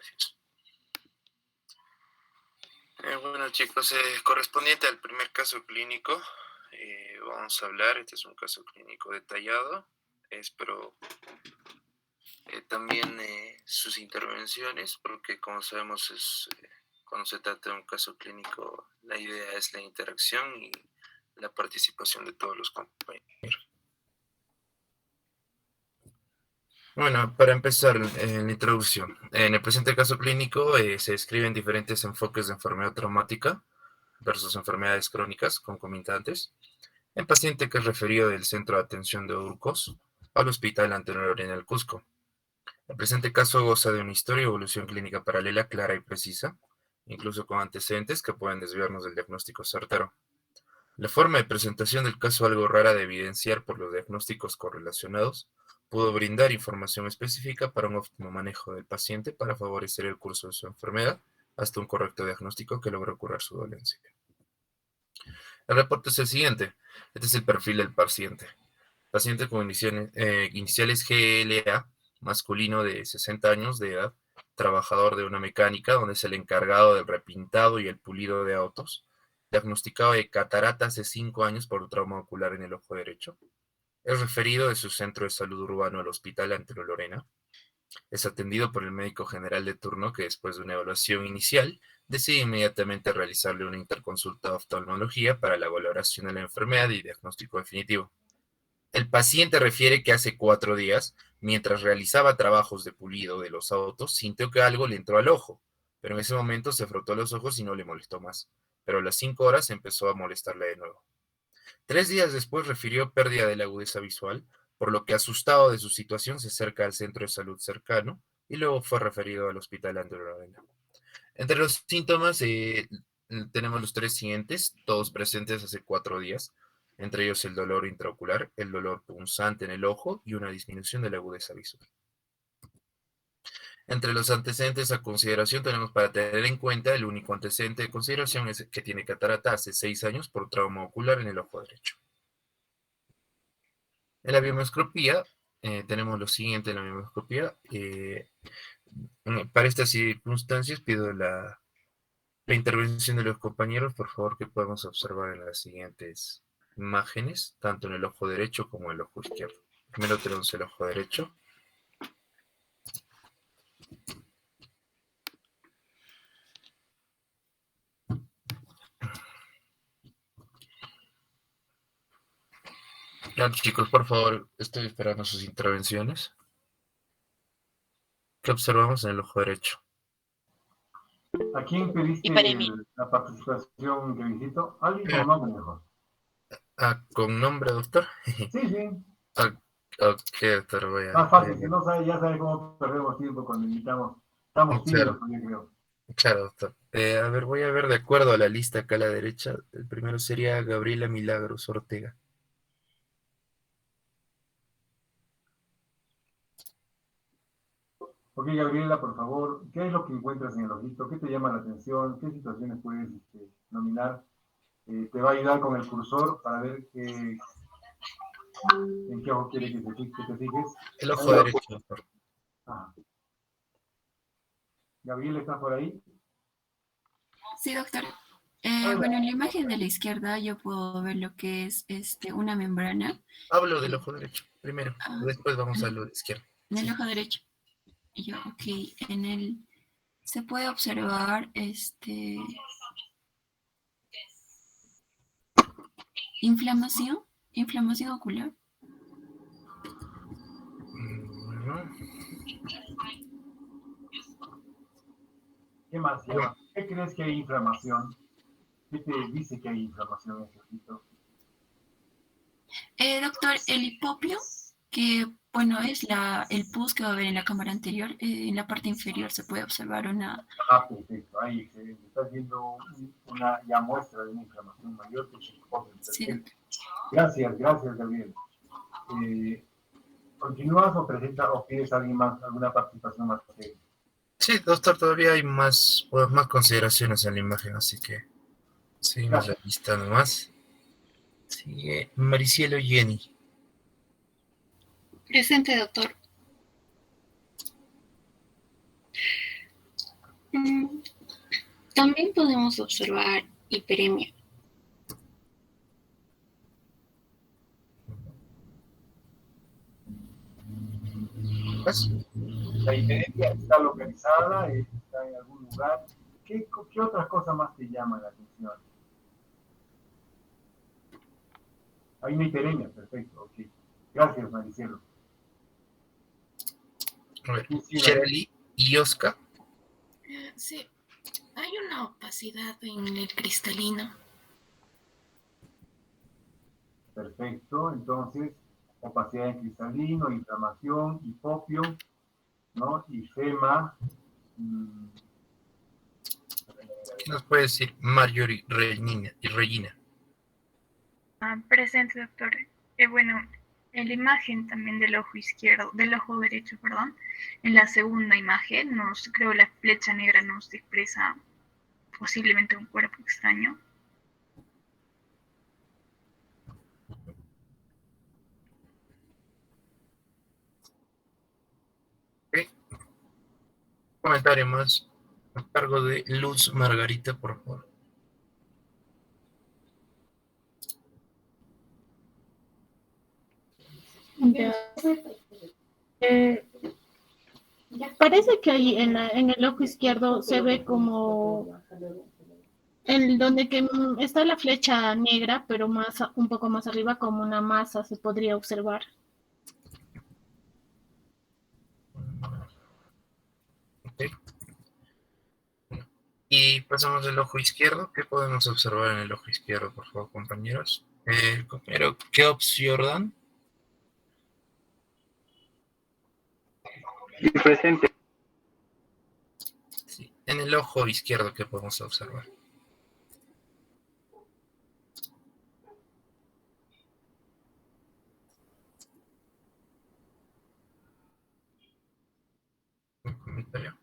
Gracias. Bueno chicos, correspondiente al primer caso clínico, vamos a hablar, este es un caso clínico detallado, espero también sus intervenciones, porque como sabemos cuando se trata de un caso clínico, la idea es la interacción y la participación de todos los compañeros. Bueno, para empezar, en la introducción, en el presente caso clínico se describen diferentes enfoques de enfermedad traumática versus enfermedades crónicas concomitantes. El paciente que es referido del Centro de Atención de Urcos al Hospital Antonio Lorena del Cusco. El presente caso goza de una historia y evolución clínica paralela clara y precisa, incluso con antecedentes que pueden desviarnos del diagnóstico certero. La forma de presentación del caso, algo rara de evidenciar por los diagnósticos correlacionados, pudo brindar información específica para un óptimo manejo del paciente para favorecer el curso de su enfermedad hasta un correcto diagnóstico que logre curar su dolencia. El reporte es el siguiente. Este es el perfil del paciente. Paciente con iniciales GLA, masculino de 60 años de edad, trabajador de una mecánica donde es el encargado del repintado y el pulido de autos, diagnosticado de catarata hace 5 años por trauma ocular en el ojo derecho. Es referido de su centro de salud urbano al Hospital Antonio Lorena. Es atendido por el médico general de turno que después de una evaluación inicial decide inmediatamente realizarle una interconsulta de oftalmología para la valoración de la enfermedad y diagnóstico definitivo. El paciente refiere que hace 4 días, mientras realizaba trabajos de pulido de los autos, sintió que algo le entró al ojo, pero en ese momento se frotó los ojos y no le molestó más. Pero a las 5 horas empezó a molestarle de nuevo. 3 días después refirió pérdida de la agudeza visual, por lo que asustado de su situación se acerca al centro de salud cercano y luego fue referido al hospital Andrew Lorena. Entre los síntomas tenemos los 3 siguientes, todos presentes hace 4 días, entre ellos el dolor intraocular, el dolor punzante en el ojo y una disminución de la agudeza visual. Entre los antecedentes a consideración tenemos para tener en cuenta el único antecedente de consideración es que tiene catarata hace 6 años por trauma ocular en el ojo derecho. En la biomoscopía tenemos lo siguiente en la biomoscopía. Para estas circunstancias pido la intervención de los compañeros, por favor, que podamos observar en las siguientes imágenes, tanto en el ojo derecho como en el ojo izquierdo. Primero tenemos el ojo derecho. Ya, chicos, por favor, estoy esperando sus intervenciones. ¿Qué observamos en el ojo derecho? ¿A quién pediste la participación de visito? ¿Alguien con nombre mejor? ¿Con nombre, doctor? Sí, sí. Ok, doctor, voy Más a fácil, si ver. no sabe, ya sabe cómo perdemos tiempo cuando invitamos. Estamos tímidos Claro, también, creo. claro, doctor. A ver, voy a ver de acuerdo a la lista acá a la derecha. El primero sería Gabriela Milagros Ortega. Ok, Gabriela, por favor, ¿qué es lo que encuentras en el ojito? ¿Qué te llama la atención? ¿Qué situaciones puedes nominar? Te va a ayudar con el cursor para ver en qué ojo quiere que te fijes. El ojo derecho, doctor. Ah. Gabriela, ¿estás por ahí? Sí, doctor. Bueno, en la imagen de la izquierda yo puedo ver lo que es una membrana. Hablo del ojo derecho primero, después vamos a lo de izquierdo. En el Sí. ojo derecho. Ok, se puede observar inflamación ocular. Bueno. ¿Qué más llama? ¿Qué crees que hay inflamación? ¿Qué te dice que hay inflamación en ese ojito? Doctor, el hipopio, que bueno, es el pus que va a ver en la cámara anterior, en la parte inferior se puede observar una... Ah, perfecto, ahí excelente. Estás viendo una ya muestra de una inflamación mayor que es el hipófisis. Sí, Perfecto. doctor. Gracias, Gabriel. ¿Continúas o presentas o pides a alguien más, alguna participación más? Sí, doctor, todavía hay más consideraciones en la imagen, así que seguimos la lista nomás. Sigue Maricielo Jenny. Presente, doctor. Mm, También podemos observar hiperemia. Pues, La hiperemia está localizada, está en algún lugar. ¿Qué otras cosas más te llaman la atención? Hay una hiperemia, perfecto, ok. Gracias, Maricielo. a ver, Sí, sí, Sherely y Oscar. Sí, hay una opacidad en el cristalino. perfecto. Entonces, opacidad en cristalino, inflamación, hipopio, ¿no? Ifema. mm, ¿Qué nos puede decir Marjorie y Regina? Presente, doctor. Bueno, en la imagen también del ojo izquierdo, del ojo derecho, perdón, en la segunda imagen, creo la flecha negra nos expresa posiblemente un cuerpo extraño. ¿Qué comentario más a cargo de Luz Margarita, por favor? Ya. Eh, Parece que ahí en el ojo izquierdo se ve como en donde está la flecha negra, pero un poco más arriba, como una masa se podría observar. Okay. Y pasamos del ojo izquierdo. ¿Qué podemos observar en el ojo izquierdo, por favor, compañeros? El compañero Keops Jordan. Presente. Sí. En el ojo izquierdo, ¿qué podemos observar? Un comentario.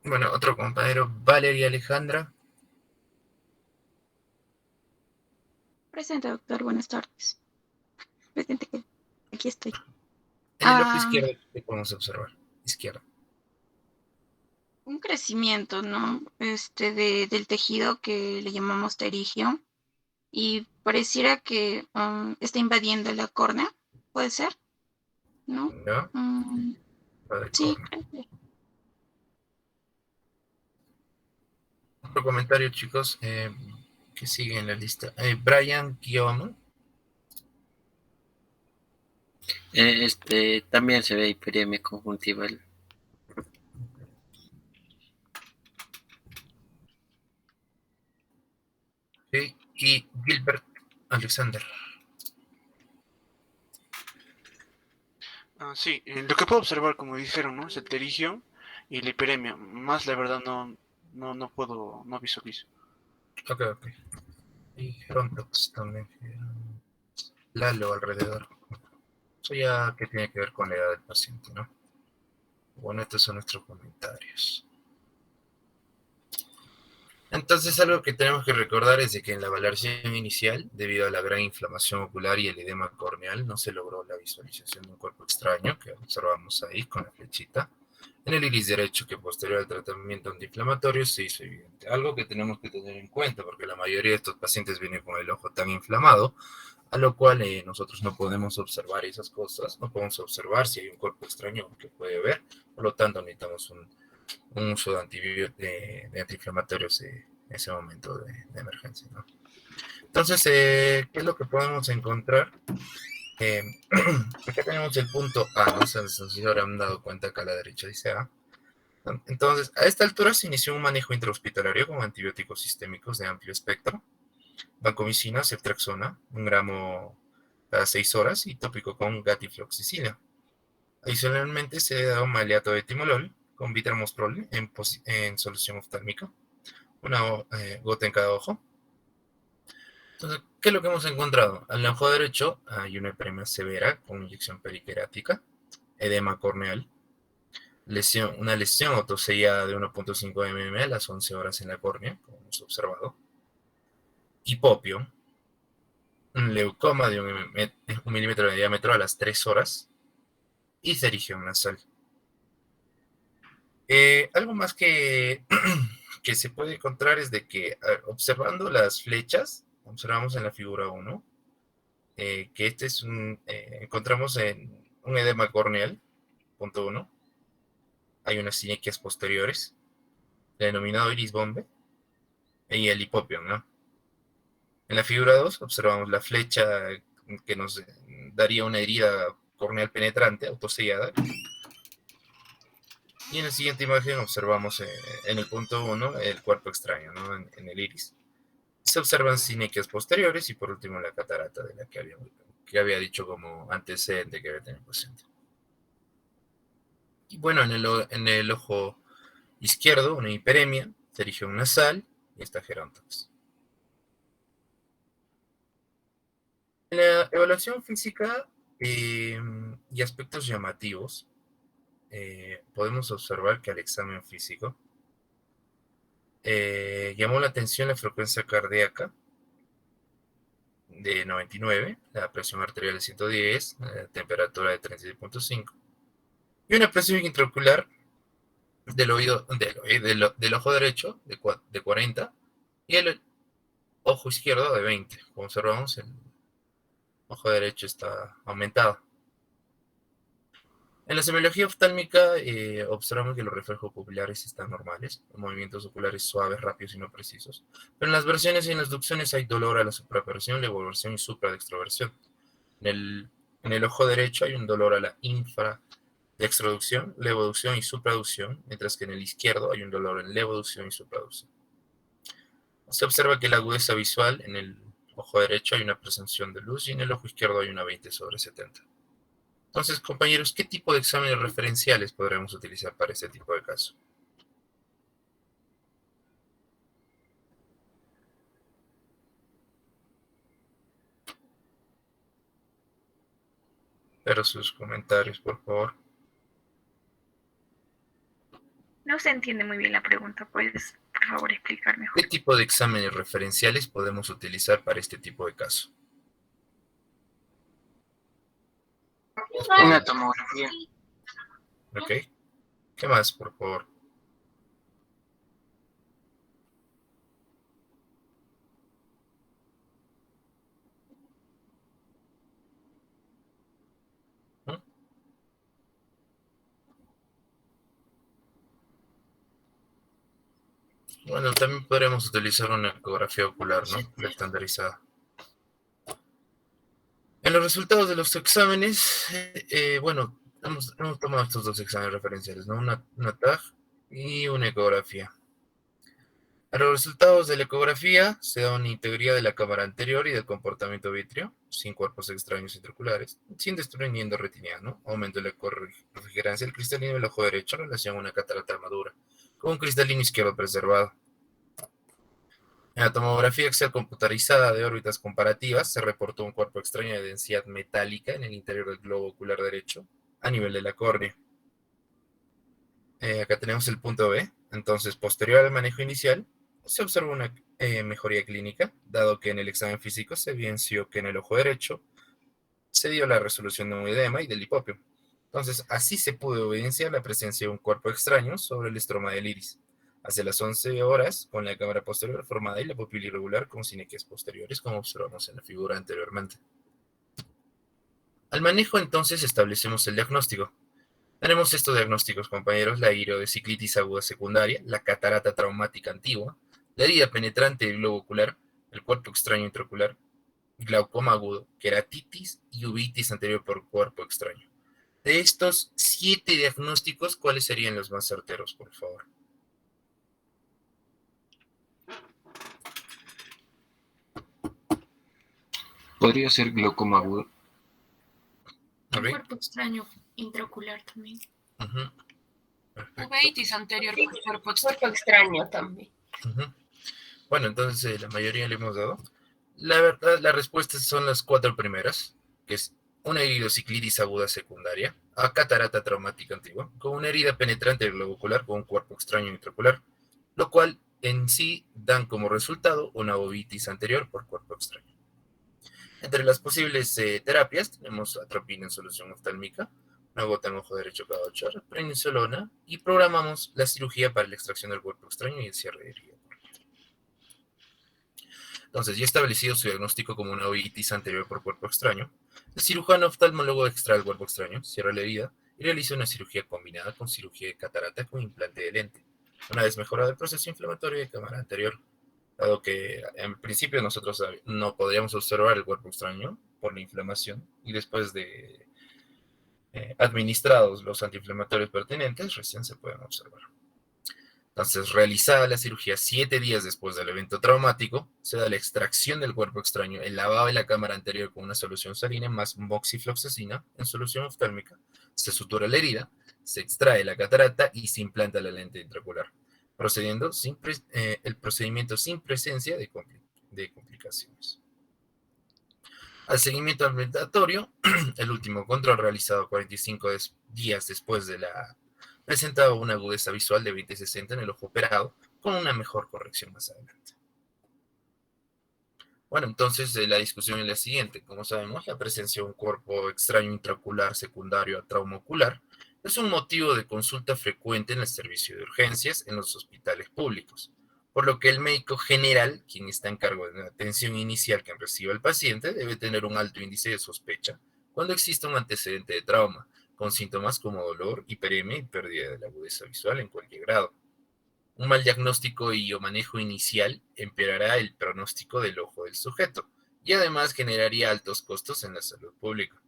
Bueno, otro compañero, Valeria Alejandra. Presente, doctor. Buenas tardes. Presente, aquí estoy. En el ojo Ah, izquierdo, ¿qué podemos observar? Izquierdo. un crecimiento, ¿no? Del tejido que le llamamos pterigio y pareciera que está invadiendo la córnea, ¿puede ser? ¿No? ¿No? Mm, La de sí, corno. creo que. Otro comentario, chicos, que sigue en la lista. Brian Guillaume. También se ve hiperemia conjuntival. Sí, y Gilbert Alexander. Sí, lo que puedo observar, como dijeron, ¿no? Es el pterigio y la hiperemia. Más la verdad no puedo, no visualizo. Ok, ok. Y Gerontox también. Lalo alrededor. Eso ya que tiene que ver con la edad del paciente, ¿no? Bueno, estos son nuestros comentarios. Entonces, algo que tenemos que recordar es de que en la valoración inicial, debido a la gran inflamación ocular y el edema corneal, no se logró la visualización de un cuerpo extraño, que observamos ahí con la flechita, en el iris derecho, que posterior al tratamiento antiinflamatorio se hizo evidente. Algo que tenemos que tener en cuenta, porque la mayoría de estos pacientes vienen con el ojo tan inflamado, a lo cual nosotros no podemos observar esas cosas, no podemos observar si hay un cuerpo extraño que puede ver, por lo tanto necesitamos un uso de antiinflamatorios en ese momento de emergencia, ¿no? Entonces, ¿qué es lo que podemos encontrar? Eh, Acá tenemos el punto A, ¿no? Si se habrán dado cuenta acá a la derecha dice A. Entonces, a esta altura se inició un manejo intrahospitalario con antibióticos sistémicos de amplio espectro, vancomicina, ceftriaxona, 1 gramo cada 6 horas y tópico con gatifloxicina. Adicionalmente, se da un maleato de timolol con vitramostrol en solución oftálmica, una gota en cada ojo. Entonces, ¿qué es lo que hemos encontrado? Al ojo derecho hay una hiperemia severa con inyección periquerática, edema corneal, una lesión autosellada de 1.5 mm a las 11 horas en la córnea, como hemos observado, hipopio, un leucoma de 1 milímetro de diámetro a las 3 horas y cerigión nasal. Algo más que, que se puede encontrar es de que observando las flechas, observamos en la figura 1, que este es encontramos en un edema corneal, punto 1, hay unas cinequias posteriores, denominado iris bombe, y el hipopio, ¿no? En la figura 2 observamos la flecha que nos daría una herida corneal penetrante, autosellada. Y en la siguiente imagen observamos en el punto 1 el cuerpo extraño, ¿no? En el iris. Se observan cinequias posteriores y por último la catarata de la que había dicho como antecedente que había tenido el paciente. Y bueno, en el ojo izquierdo, una hiperemia, cerigión nasal y esta gerontox. En la evaluación física y aspectos llamativos, podemos observar que al examen físico llamó la atención la frecuencia cardíaca de 99, la presión arterial de 110, la temperatura de 36.5 y una presión intraocular del ojo derecho de 40 y el ojo izquierdo de 20. Como observamos, el ojo derecho está aumentado. En la semiología oftálmica observamos que los reflejos pupilares están normales, los movimientos oculares suaves, rápidos y no precisos. Pero en las versiones y en las ducciones hay dolor a la supraversión, levoversión y supradextroversión. En el ojo derecho hay un dolor a la infradextroducción, levoducción y supraducción, mientras que en el izquierdo hay un dolor en levoducción y supraducción. Se observa que la agudeza visual en el ojo derecho hay una percepción de luz y en el ojo izquierdo hay una 20/70. Entonces, compañeros, ¿qué tipo de exámenes referenciales podremos utilizar para este tipo de caso? Pero sus comentarios, por favor. No se entiende muy bien la pregunta, ¿puedes, por favor, explicar mejor? ¿Qué tipo de exámenes referenciales podemos utilizar para este tipo de caso? Una tomografía. ¿Ok? ¿Qué más, por favor? Bueno, también podremos utilizar una ecografía ocular, ¿no? Estandarizada. En los resultados de los exámenes, bueno, hemos tomado estos dos exámenes referenciales, ¿no? Una TAG y una ecografía. A los resultados de la ecografía se da una integridad de la cámara anterior y del comportamiento vítreo, sin cuerpos extraños intraoculares, sin desprendiendo retinal, ¿no? Aumento de la refrigerancia del cristalino del ojo derecho en relación a una catarata madura, con un cristalino izquierdo preservado. En la tomografía axial computarizada de órbitas comparativas se reportó un cuerpo extraño de densidad metálica en el interior del globo ocular derecho, a nivel de la córnea. Acá tenemos el punto B. Entonces, posterior al manejo inicial, se observó una mejoría clínica, dado que en el examen físico se evidenció que en el ojo derecho se dio la resolución de un edema y del hipopio. Entonces, así se pudo evidenciar la presencia de un cuerpo extraño sobre el estroma del iris. Hacia las 11 horas, con la cámara posterior formada y la pupila irregular con cinequias posteriores, como observamos en la figura anteriormente. Al manejo, entonces, establecemos el diagnóstico. Tenemos estos diagnósticos, compañeros: la iriodeciclitis aguda secundaria, la catarata traumática antigua, la herida penetrante del globo ocular, el cuerpo extraño intraocular, glaucoma agudo, queratitis y uveitis anterior por cuerpo extraño. De estos 7 diagnósticos, ¿cuáles serían los más certeros, por favor? Podría ser glaucoma agudo. Un cuerpo extraño intraocular también. Uveitis anterior por cuerpo extraño también. Bueno, entonces la mayoría le hemos dado. La verdad, las respuestas son las 4 primeras, que es una iriodeciclitis aguda secundaria, a catarata traumática antigua, con una herida penetrante del globo ocular con un cuerpo extraño intraocular, lo cual en sí dan como resultado una uveitis anterior por cuerpo extraño. Entre las posibles terapias tenemos atropina en solución oftálmica, una gota en ojo derecho cada 8 horas, prednisolona, y programamos la cirugía para la extracción del cuerpo extraño y el cierre de herida. Entonces, ya establecido su diagnóstico como una uveitis anterior por cuerpo extraño, el cirujano oftalmólogo extrae el cuerpo extraño, cierra la herida y realiza una cirugía combinada con cirugía de catarata con implante de lente, una vez mejorado el proceso inflamatorio de cámara anterior, dado que en principio nosotros no podríamos observar el cuerpo extraño por la inflamación, y después de administrados los antiinflamatorios pertinentes, recién se pueden observar. Entonces, realizada la cirugía 7 días después del evento traumático, se da la extracción del cuerpo extraño, el lavado de la cámara anterior con una solución salina más moxifloxacina en solución oftálmica, se sutura la herida, se extrae la catarata y se implanta la lente intraocular, procediendo el procedimiento sin presencia de complicaciones. Al seguimiento ambulatorio, el último control realizado 45 días después de la presentaba una agudeza visual de 20/60 en el ojo operado, con una mejor corrección más adelante. Bueno, entonces la discusión es la siguiente. Como sabemos, la presencia de un cuerpo extraño intraocular secundario a trauma ocular es un motivo de consulta frecuente en el servicio de urgencias en los hospitales públicos, por lo que el médico general, quien está en cargo de la atención inicial que recibe el paciente, debe tener un alto índice de sospecha cuando exista un antecedente de trauma, con síntomas como dolor, hiperemia y pérdida de la agudeza visual en cualquier grado. Un mal diagnóstico y o manejo inicial empeorará el pronóstico del ojo del sujeto y además generaría altos costos en la salud pública.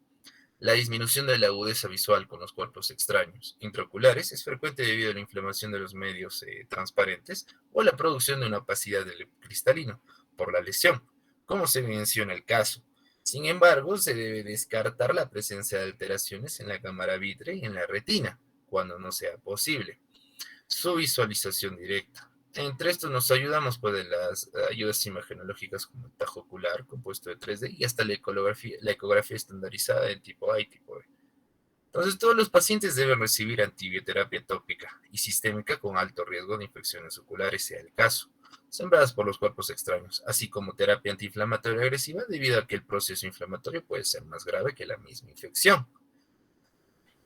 La disminución de la agudeza visual con los cuerpos extraños intraoculares es frecuente debido a la inflamación de los medios transparentes o la producción de una opacidad del cristalino por la lesión, como se menciona el caso. Sin embargo, se debe descartar la presencia de alteraciones en la cámara vítrea y en la retina, cuando no sea posible su visualización directa. Entre estos nos ayudamos pues, de las ayudas imagenológicas como el tajo ocular, compuesto de 3D, y hasta la ecografía estandarizada en tipo A y tipo B. Entonces, todos los pacientes deben recibir antibioterapia tópica y sistémica con alto riesgo de infecciones oculares, sea el caso, sembradas por los cuerpos extraños, así como terapia antiinflamatoria agresiva, debido a que el proceso inflamatorio puede ser más grave que la misma infección.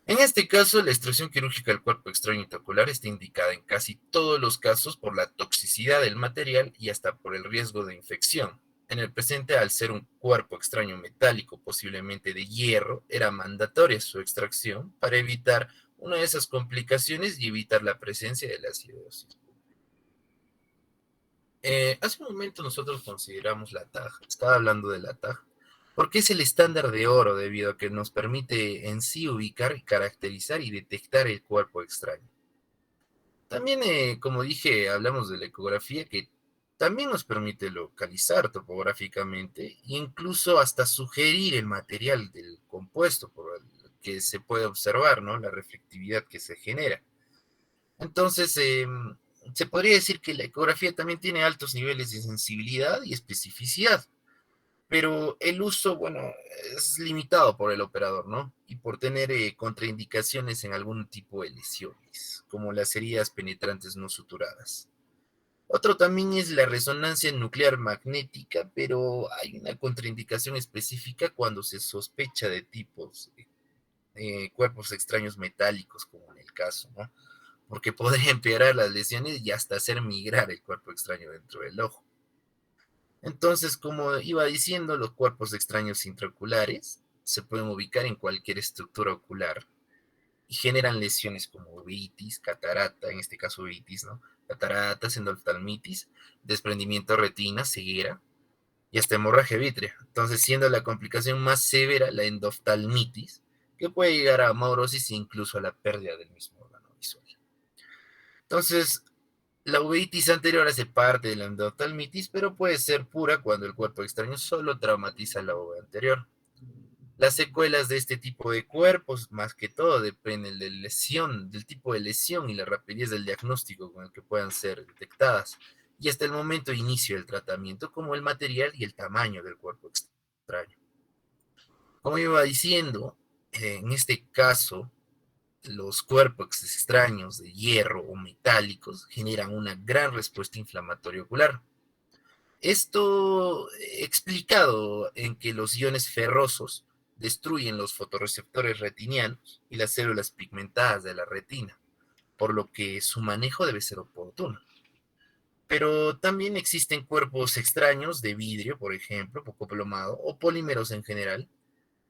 En este caso, la extracción quirúrgica del cuerpo extraño intraocular está indicada en casi todos los casos por la toxicidad del material y hasta por el riesgo de infección. En el presente, al ser un cuerpo extraño metálico, posiblemente de hierro, era mandatoria su extracción para evitar una de esas complicaciones y evitar la presencia de la acidosis. Hace un momento nosotros consideramos la TAG, estaba hablando de la TAG, porque es el estándar de oro debido a que nos permite en sí ubicar, caracterizar y detectar el cuerpo extraño. También, como dije, hablamos de la ecografía que también nos permite localizar topográficamente e incluso hasta sugerir el material del compuesto por el que se puede observar, ¿no? La reflectividad que se genera. Entonces, se podría decir que la ecografía también tiene altos niveles de sensibilidad y especificidad, pero el uso, bueno, es limitado por el operador, ¿no? Y por tener contraindicaciones en algún tipo de lesiones, como las heridas penetrantes no suturadas. Otro también es la resonancia nuclear magnética, pero hay una contraindicación específica cuando se sospecha de tipos de cuerpos extraños metálicos, como en el caso, ¿no? Porque podría empeorar las lesiones y hasta hacer migrar el cuerpo extraño dentro del ojo. Entonces, como iba diciendo, los cuerpos extraños intraoculares se pueden ubicar en cualquier estructura ocular y generan lesiones como uveitis, catarata, en este caso uveitis, ¿no? Cataratas, endoftalmitis, desprendimiento de retina, ceguera y hasta hemorragia vítrea. Entonces, siendo la complicación más severa la endoftalmitis, que puede llegar a amaurosis e incluso a la pérdida del mismo órgano visual. Entonces, la uveitis anterior hace parte de la endoftalmitis, pero puede ser pura cuando el cuerpo extraño solo traumatiza la uvea anterior. Las secuelas de este tipo de cuerpos, más que todo, dependen de lesión, del tipo de lesión y la rapidez del diagnóstico con el que puedan ser detectadas, y hasta el momento de inicio del tratamiento, como el material y el tamaño del cuerpo extraño. Como iba diciendo, en este caso, los cuerpos extraños de hierro o metálicos generan una gran respuesta inflamatoria ocular. Esto explicado en que los iones ferrosos destruyen los fotorreceptores retinianos y las células pigmentadas de la retina, por lo que su manejo debe ser oportuno. Pero también existen cuerpos extraños de vidrio, por ejemplo, poco plomado, o polímeros en general,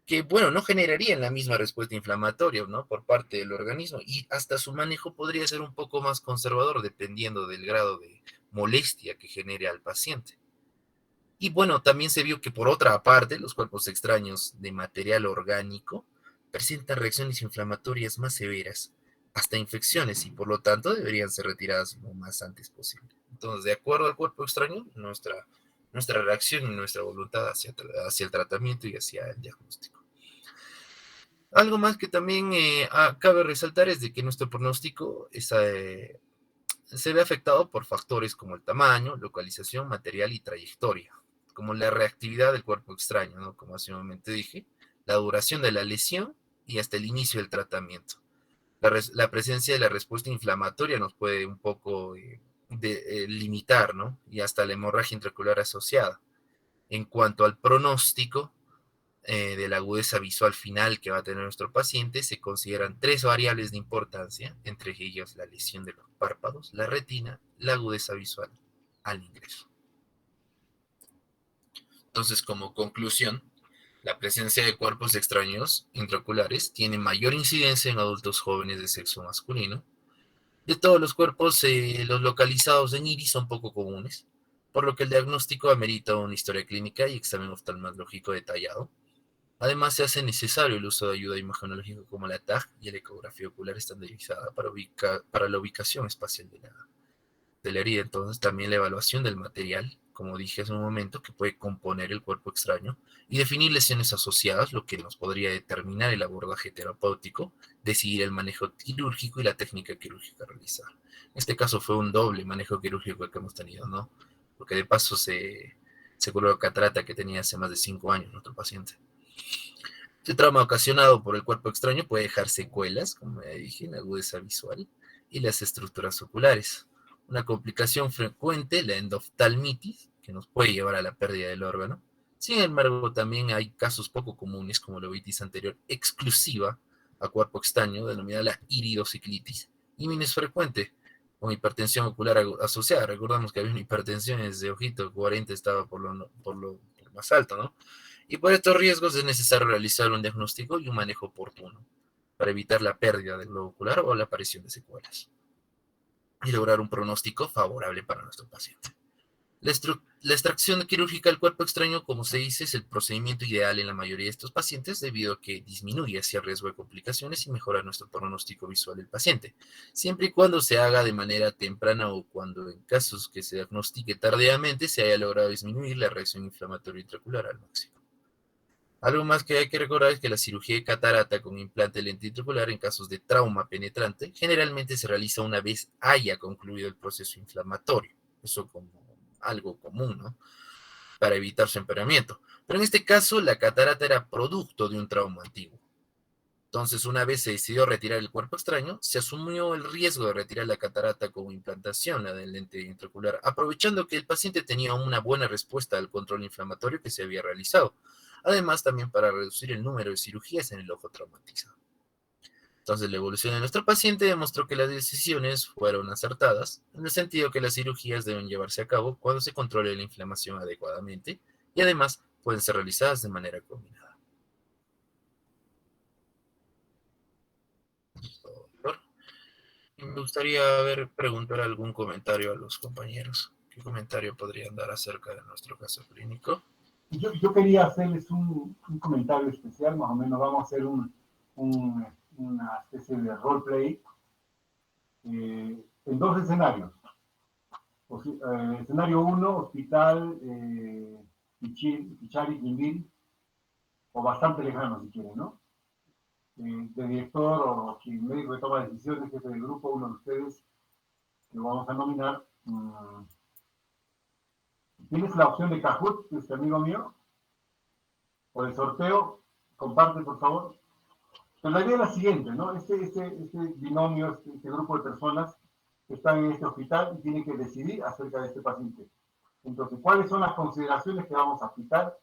que, bueno, no generarían la misma respuesta inflamatoria, ¿no? Por parte del organismo, y hasta su manejo podría ser un poco más conservador, dependiendo del grado de molestia que genere al paciente. Y bueno, también se vio que por otra parte, los cuerpos extraños de material orgánico presentan reacciones inflamatorias más severas, hasta infecciones, y por lo tanto deberían ser retiradas lo más antes posible. Entonces, de acuerdo al cuerpo extraño, nuestra reacción y nuestra voluntad hacia el tratamiento y hacia el diagnóstico. Algo más que también cabe resaltar es de que nuestro pronóstico se ve afectado por factores como el tamaño, localización, material y trayectoria, como la reactividad del cuerpo extraño, ¿no? Como hace un momento dije, la duración de la lesión y hasta el inicio del tratamiento. La presencia de la respuesta inflamatoria nos puede un poco limitar, ¿no? Y hasta la hemorragia intraocular asociada. En cuanto al pronóstico de la agudeza visual final que va a tener nuestro paciente, se consideran 3 variables de importancia, entre ellas la lesión de los párpados, la retina, la agudeza visual al ingreso. Entonces, como conclusión, la presencia de cuerpos extraños intraoculares tiene mayor incidencia en adultos jóvenes de sexo masculino. De todos los cuerpos, los localizados en iris son poco comunes, por lo que el diagnóstico amerita una historia clínica y examen oftalmológico detallado. Además, se hace necesario el uso de ayuda imagenológica como la TAG y la ecografía ocular estandarizada para la ubicación espacial de la herida. Entonces, también la evaluación del material, como dije hace un momento, que puede componer el cuerpo extraño y definir lesiones asociadas, lo que nos podría determinar el abordaje terapéutico, decidir el manejo quirúrgico y la técnica quirúrgica a realizar. En este caso fue un doble manejo quirúrgico que hemos tenido, ¿no? Porque de paso se curó catarata que tenía hace más de 5 años nuestro paciente. Este trauma ocasionado por el cuerpo extraño puede dejar secuelas, como ya dije, en la agudeza visual y las estructuras oculares. Una complicación frecuente, la endoftalmitis, que nos puede llevar a la pérdida del órgano. Sin embargo, también hay casos poco comunes, como la uveitis anterior exclusiva a cuerpo extraño, denominada la iridociclitis, y menos frecuente, con hipertensión ocular asociada. Recordamos que había una hipertensión desde ojito, 40 estaba por lo más alto, ¿no? Y por estos riesgos es necesario realizar un diagnóstico y un manejo oportuno para evitar la pérdida del globo ocular o la aparición de secuelas y lograr un pronóstico favorable para nuestro paciente. La extracción quirúrgica del cuerpo extraño, como se dice, es el procedimiento ideal en la mayoría de estos pacientes debido a que disminuye así el riesgo de complicaciones y mejora nuestro pronóstico visual del paciente, siempre y cuando se haga de manera temprana o cuando en casos que se diagnostique tardíamente se haya logrado disminuir la reacción inflamatoria intraocular al máximo. Algo más que hay que recordar es que la cirugía de catarata con implante lente intraocular en casos de trauma penetrante generalmente se realiza una vez haya concluido el proceso inflamatorio. Eso como algo común, ¿no? Para evitar su empeoramiento. Pero en este caso, la catarata era producto de un trauma antiguo. Entonces, una vez se decidió retirar el cuerpo extraño, se asumió el riesgo de retirar la catarata como implantación, la del lente intraocular, aprovechando que el paciente tenía una buena respuesta al control inflamatorio que se había realizado. Además, también para reducir el número de cirugías en el ojo traumatizado. Entonces, la evolución de nuestro paciente demostró que las decisiones fueron acertadas, en el sentido que las cirugías deben llevarse a cabo cuando se controle la inflamación adecuadamente y además pueden ser realizadas de manera combinada. Me gustaría preguntar algún comentario a los compañeros. ¿Qué comentario podrían dar acerca de nuestro caso clínico? Yo quería hacerles un comentario especial, más o menos vamos a hacer una especie de roleplay en 2 escenarios. Escenario 1, hospital Pichari, Quindín, o bastante lejano si quieren, ¿no? De director o quien médico que toma decisiones, jefe del grupo, uno de ustedes que vamos a nominar. ¿Tienes la opción de Kahoot, este amigo mío? O el sorteo, comparte por favor. Pero la idea es la siguiente, ¿no? Este binomio, este grupo de personas están en este hospital y tienen que decidir acerca de este paciente. Entonces, ¿cuáles son las consideraciones que vamos a aplicar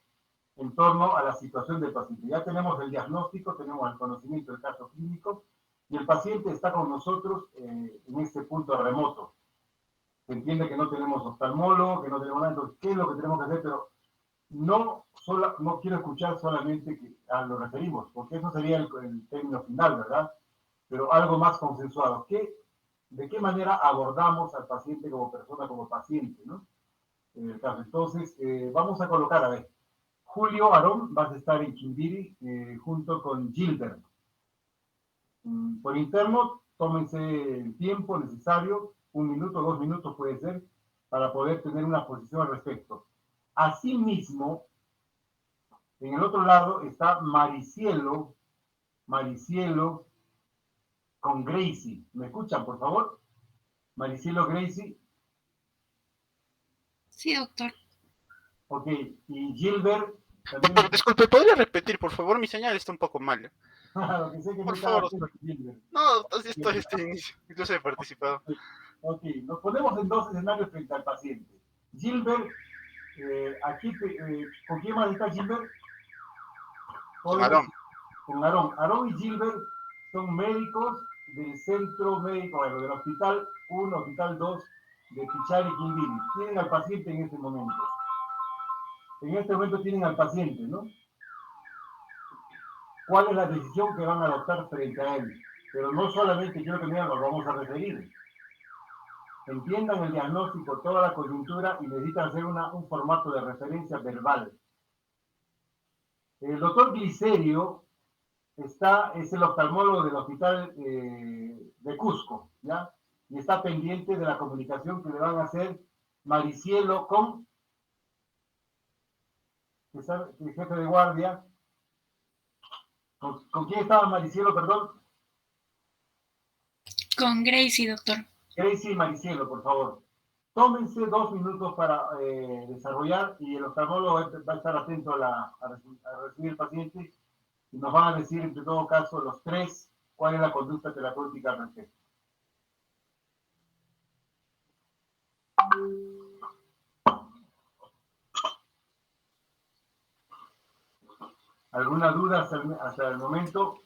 en torno a la situación del paciente? Ya tenemos el diagnóstico, tenemos el conocimiento del caso clínico y el paciente está con nosotros en este punto remoto. Se entiende que no tenemos oftalmólogo, que no tenemos nada, entonces, ¿qué es lo que tenemos que hacer? Pero no quiero escuchar solamente que lo referimos, porque eso sería el término final, ¿verdad? Pero algo más consensuado. ¿De qué manera abordamos al paciente como persona, como paciente, ¿no? En el caso. Entonces, vamos a colocar, a ver, Julio Arón va a estar en Quimbiri junto con Gilbert. Por interno, tómense el tiempo necesario, 1 minuto, 2 minutos puede ser, para poder tener una posición al respecto. Asimismo, en el otro lado está Maricielo con Gracie. ¿Me escuchan, por favor? Maricielo, Gracie. Sí, doctor. Ok, y Gilbert. Doctor, disculpe, ¿podría repetir, por favor? Mi señal está un poco mal. Lo que sé que Por no favor. estaba Gilbert. No, así estoy este inicio. Incluso he participado. Ok, nos ponemos en 2 escenarios frente al paciente. Gilbert, aquí, ¿con quién más está Gilbert? Con Aarón. Con Aarón. Aarón y Gilbert son médicos del centro médico, bueno, del hospital 1, hospital 2 de Pichari, Quimbiri. Tienen al paciente en este momento. En este momento tienen al paciente, ¿no? ¿Cuál es la decisión que van a adoptar frente a él? Pero no solamente quiero que me lo vamos a referir. Entiendan el diagnóstico, toda la coyuntura y necesitan hacer un formato de referencia verbal. El doctor Glicerio es el oftalmólogo del hospital de Cusco, ¿ya? Y está pendiente de la comunicación que le van a hacer Maricielo con el jefe de guardia. ¿Con quién estaba Maricielo, perdón? Con Gracie, doctor. Gracie y Maricielo, por favor. Tómense 2 minutos para desarrollar y el oftalmólogo va a estar atento a recibir el paciente y nos van a decir, en todo caso, los 3, cuál es la conducta terapéutica al respecto. ¿Alguna duda hasta el momento?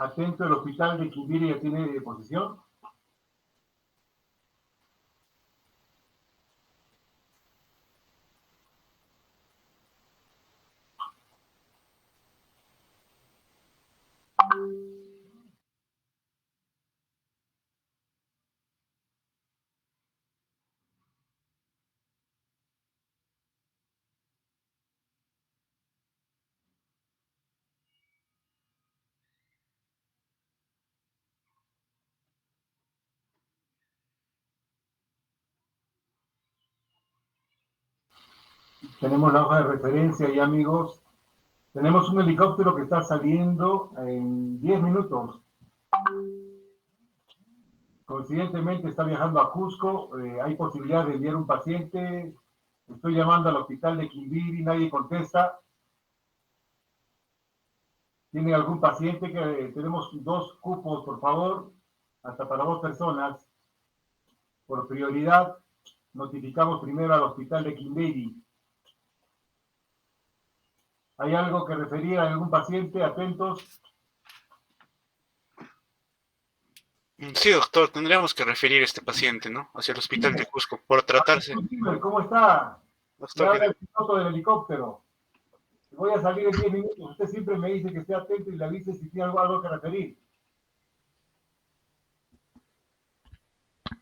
Atento, el hospital de Quimbiri ya tiene posición. Tenemos la hoja de referencia y amigos. Tenemos un helicóptero que está saliendo en 10 minutos. Coincidentemente está viajando a Cusco. Hay posibilidad de enviar un paciente. Estoy llamando al hospital de Quimbiri, nadie contesta. ¿Tienen algún paciente? Tenemos 2 cupos, por favor, hasta para 2 personas. Por prioridad, notificamos primero al hospital de Quimbiri. ¿Hay algo que referir a algún paciente? Atentos. Sí, doctor, tendríamos que referir a este paciente, ¿no? Hacia el hospital de Cusco, por tratarse. ¿Cómo está? Le Doctor, habla el piloto del helicóptero. Voy a salir en 10 minutos. Usted siempre me dice que esté atento y le avise si tiene algo que referir.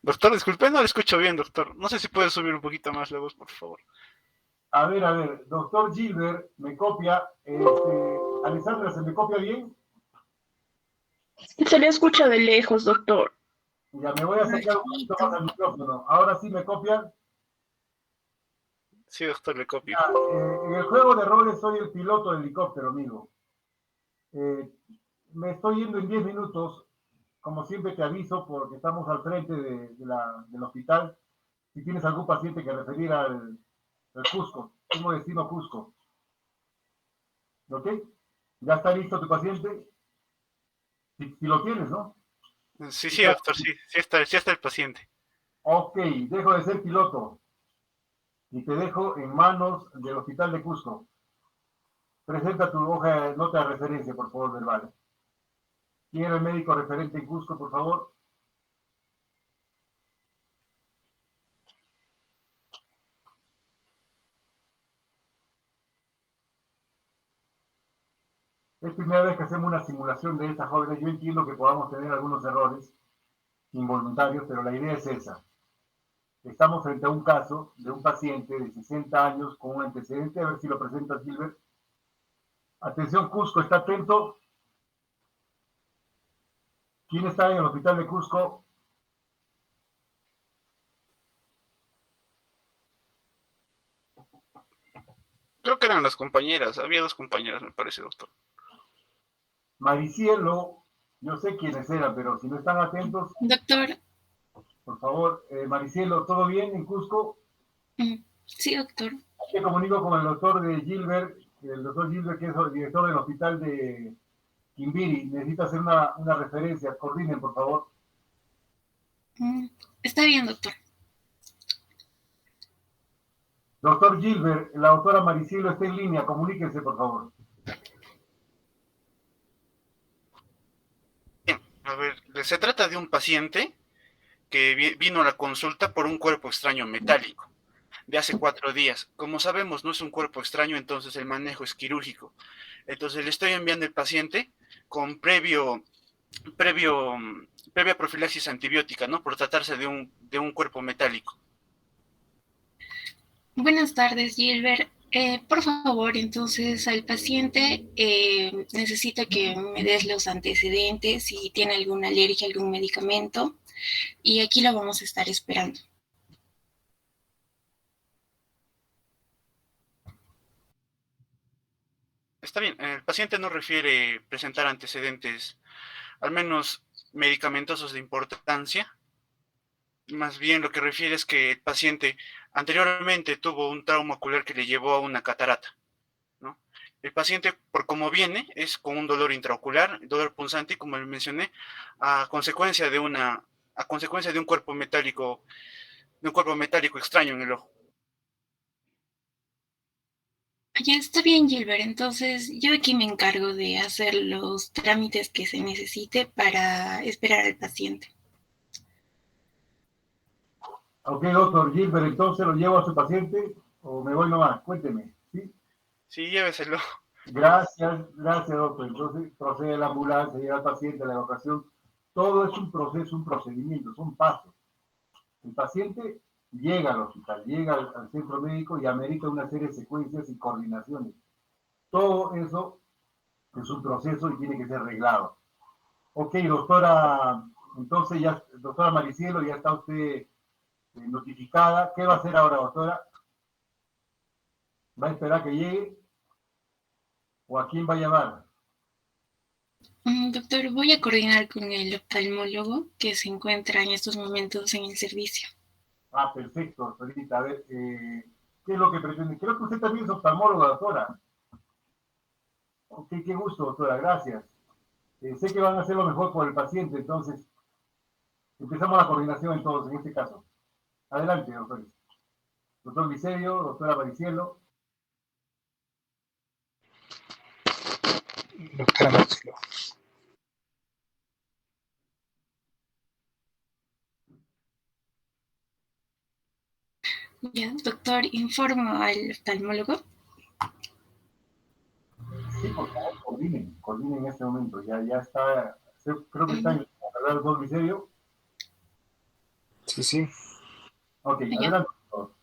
doctor, disculpe, no le escucho bien, doctor. No sé si puede subir un poquito más la voz, por favor. A ver, doctor Gilbert, me copia. Alessandra, ¿se me copia bien? Se le escucha de lejos, doctor. Ya me voy a acercar un poquito más al micrófono. Ahora sí me copian. Sí, doctor, le copio. En el juego de roles soy el piloto del helicóptero, amigo. Me estoy yendo en 10 minutos. Como siempre te aviso, porque estamos al frente del hospital. Si tienes algún paciente que referir al Cusco, tengo destino Cusco. ¿Ok? ¿Ya está listo tu paciente? Si lo tienes, ¿no? Sí, doctor, sí está el paciente. Ok, dejo de ser piloto y te dejo en manos del hospital de Cusco. Presenta tu hoja de nota de referencia, por favor, verbal. ¿Quién era el médico referente en Cusco, por favor? Es primera vez que hacemos una simulación de estas jóvenes. Yo entiendo que podamos tener algunos errores involuntarios, pero la idea es esa. Estamos frente a un caso de un paciente de 60 años con un antecedente. A ver si lo presenta Gilbert. Atención, Cusco, ¿está atento? ¿Quién está en el hospital de Cusco? Creo que eran las compañeras. Había 2 compañeras, me parece, doctor. Maricielo, yo sé quiénes eran, pero si no están atentos, Doctor, por favor, Maricielo, ¿todo bien en Cusco? sí, doctor. Me comunico con el doctor Gilbert, que es el director del hospital de Quimbiri. Necesita hacer una referencia. Coordinen, por favor. Está bien, doctor. Doctor Gilbert, la doctora Maricielo está en línea. Comuníquense, por favor. Bien, a ver, se trata de un paciente que vino a la consulta por un cuerpo extraño metálico de hace 4 días. Como sabemos, no es un cuerpo extraño, entonces el manejo es quirúrgico. Entonces le estoy enviando el paciente con previa profilaxis antibiótica, ¿no? Por tratarse de un cuerpo metálico. Buenas tardes, Gilbert. Por favor, entonces al paciente necesito que me des los antecedentes, si tiene alguna alergia, algún medicamento, y aquí lo vamos a estar esperando. Está bien, el paciente no refiere presentar antecedentes, al menos medicamentosos de importancia. Más bien lo que refiere es que el paciente anteriormente tuvo un trauma ocular que le llevó a una catarata, ¿no? El paciente, por cómo viene, es con un dolor intraocular, dolor punzante, y como le mencioné, a consecuencia de un cuerpo metálico extraño en el ojo. Ya está bien, Gilbert. Entonces, yo aquí me encargo de hacer los trámites que se necesite para esperar al paciente. Ok, doctor Gilbert, entonces lo llevo a su paciente o me voy nomás. Cuénteme. ¿Sí? Sí, lléveselo. Gracias, doctor. Entonces procede la ambulancia, llega al paciente, la evacuación. Todo es un proceso, un procedimiento, son pasos. El paciente llega al hospital, llega al centro médico y amerita una serie de secuencias y coordinaciones. Todo eso es un proceso y tiene que ser arreglado. Ok, doctora, entonces ya, doctora Maricielo, ya está usted notificada. ¿Qué va a hacer ahora, doctora? ¿Va a esperar que llegue? ¿O a quién va a llamar? Doctor, voy a coordinar con el oftalmólogo que se encuentra en estos momentos en el servicio. Ah, perfecto, doctorita. A ver, ¿qué es lo que pretende? Creo que usted también es oftalmóloga, doctora. Ok, qué gusto, doctora, gracias. Sé que van a hacer lo mejor por el paciente, entonces empezamos la coordinación entonces, en este caso. Adelante, doctores. Doctor Vicerio, doctora Maricielo. Doctora Marcelo. Ya, doctor, informo al oftalmólogo. Sí, por favor, coordinen en este momento. Ya está, creo que está en el doctor Licerio. Sí. Ok, Ya. adelante, doctor.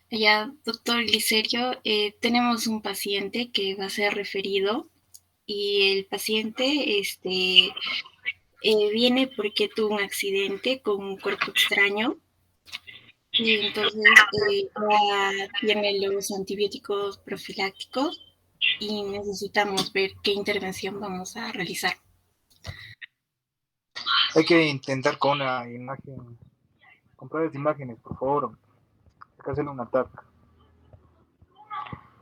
Ya, doctor Licerio, tenemos un paciente que va a ser referido y el paciente viene porque tuvo un accidente con un cuerpo extraño y entonces ya tiene los antibióticos profilácticos y necesitamos ver qué intervención vamos a realizar. Hay que intentar con una imagen, comprar las imágenes, por favor. Hay que hacerle un ataque.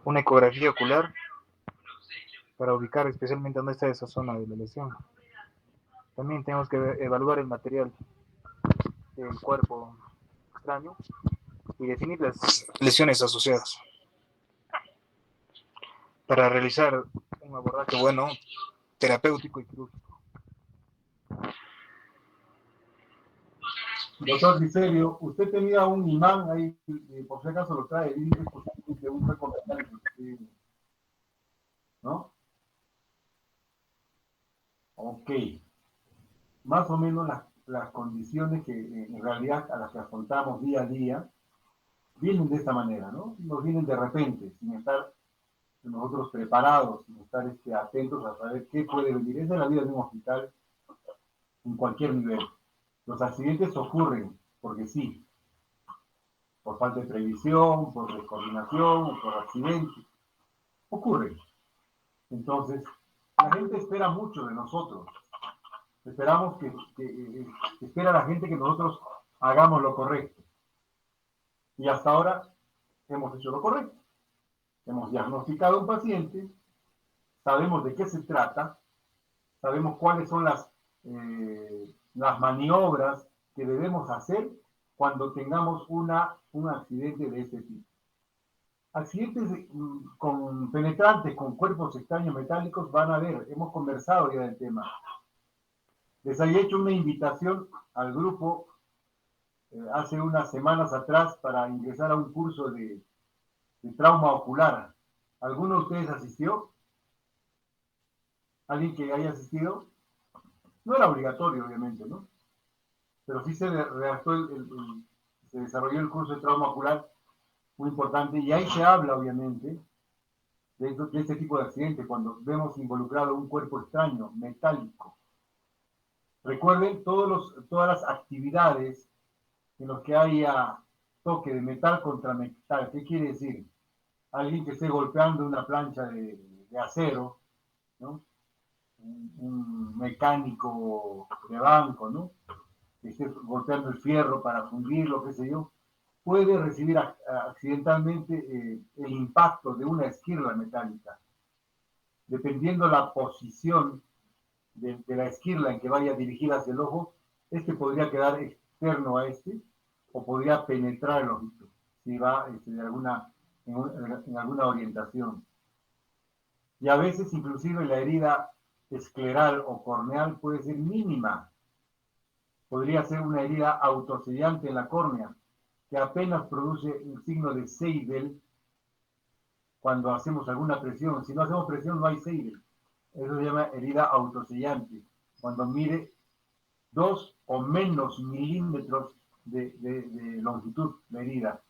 Una ecografía ocular para ubicar especialmente dónde está esa zona de la lesión. También tenemos que evaluar el material del cuerpo extraño y definir las lesiones asociadas para realizar un abordaje bueno, terapéutico y quirúrgico. Doctor Licerio, usted tenía un imán ahí, por si acaso lo trae, de un cuerpo metálico, ¿no? Ok. Más o menos las condiciones que en realidad a las que afrontamos día a día vienen de esta manera, ¿no? Nos vienen de repente, sin estar nosotros preparados, sin estar atentos a saber qué puede venir. Esa es la vida de un hospital en cualquier nivel. Los accidentes ocurren porque sí, por falta de previsión, por descoordinación, por accidente. Ocurren. Entonces, la gente espera mucho de nosotros. Esperamos espera la gente que nosotros hagamos lo correcto. Y hasta ahora hemos hecho lo correcto. Hemos diagnosticado a un paciente, sabemos de qué se trata, sabemos cuáles son las maniobras que debemos hacer cuando tengamos un accidente de este tipo. Accidentes con penetrantes, con cuerpos extraños metálicos, van a haber. Hemos conversado ya del tema. Les había hecho una invitación al grupo hace unas semanas atrás para ingresar a un curso de trauma ocular. ¿Alguno de ustedes asistió? ¿Alguien que haya asistido? No era obligatorio, obviamente, ¿no? Pero sí se redactó se desarrolló el curso de trauma ocular, muy importante, y ahí se habla, obviamente, de este tipo de accidente, cuando vemos involucrado un cuerpo extraño, metálico. Recuerden todas las actividades en las que haya toque de metal contra metal. ¿Qué quiere decir? Alguien que esté golpeando una plancha de acero, ¿no? Un mecánico de banco, ¿no? Que esté golpeando el fierro para fundirlo, qué sé yo, puede recibir accidentalmente el impacto de una esquirla metálica. Dependiendo la posición de la esquirla en que vaya dirigida hacia el ojo, podría quedar externo a o podría penetrar el ojito, si va en alguna orientación. Y a veces inclusive la herida escleral o corneal puede ser mínima. Podría ser una herida autosellante en la córnea, que apenas produce un signo de Seidel cuando hacemos alguna presión. Si no hacemos presión, no hay Seidel. Eso se llama herida autosellante, cuando mide 2 o menos milímetros de longitud de herida.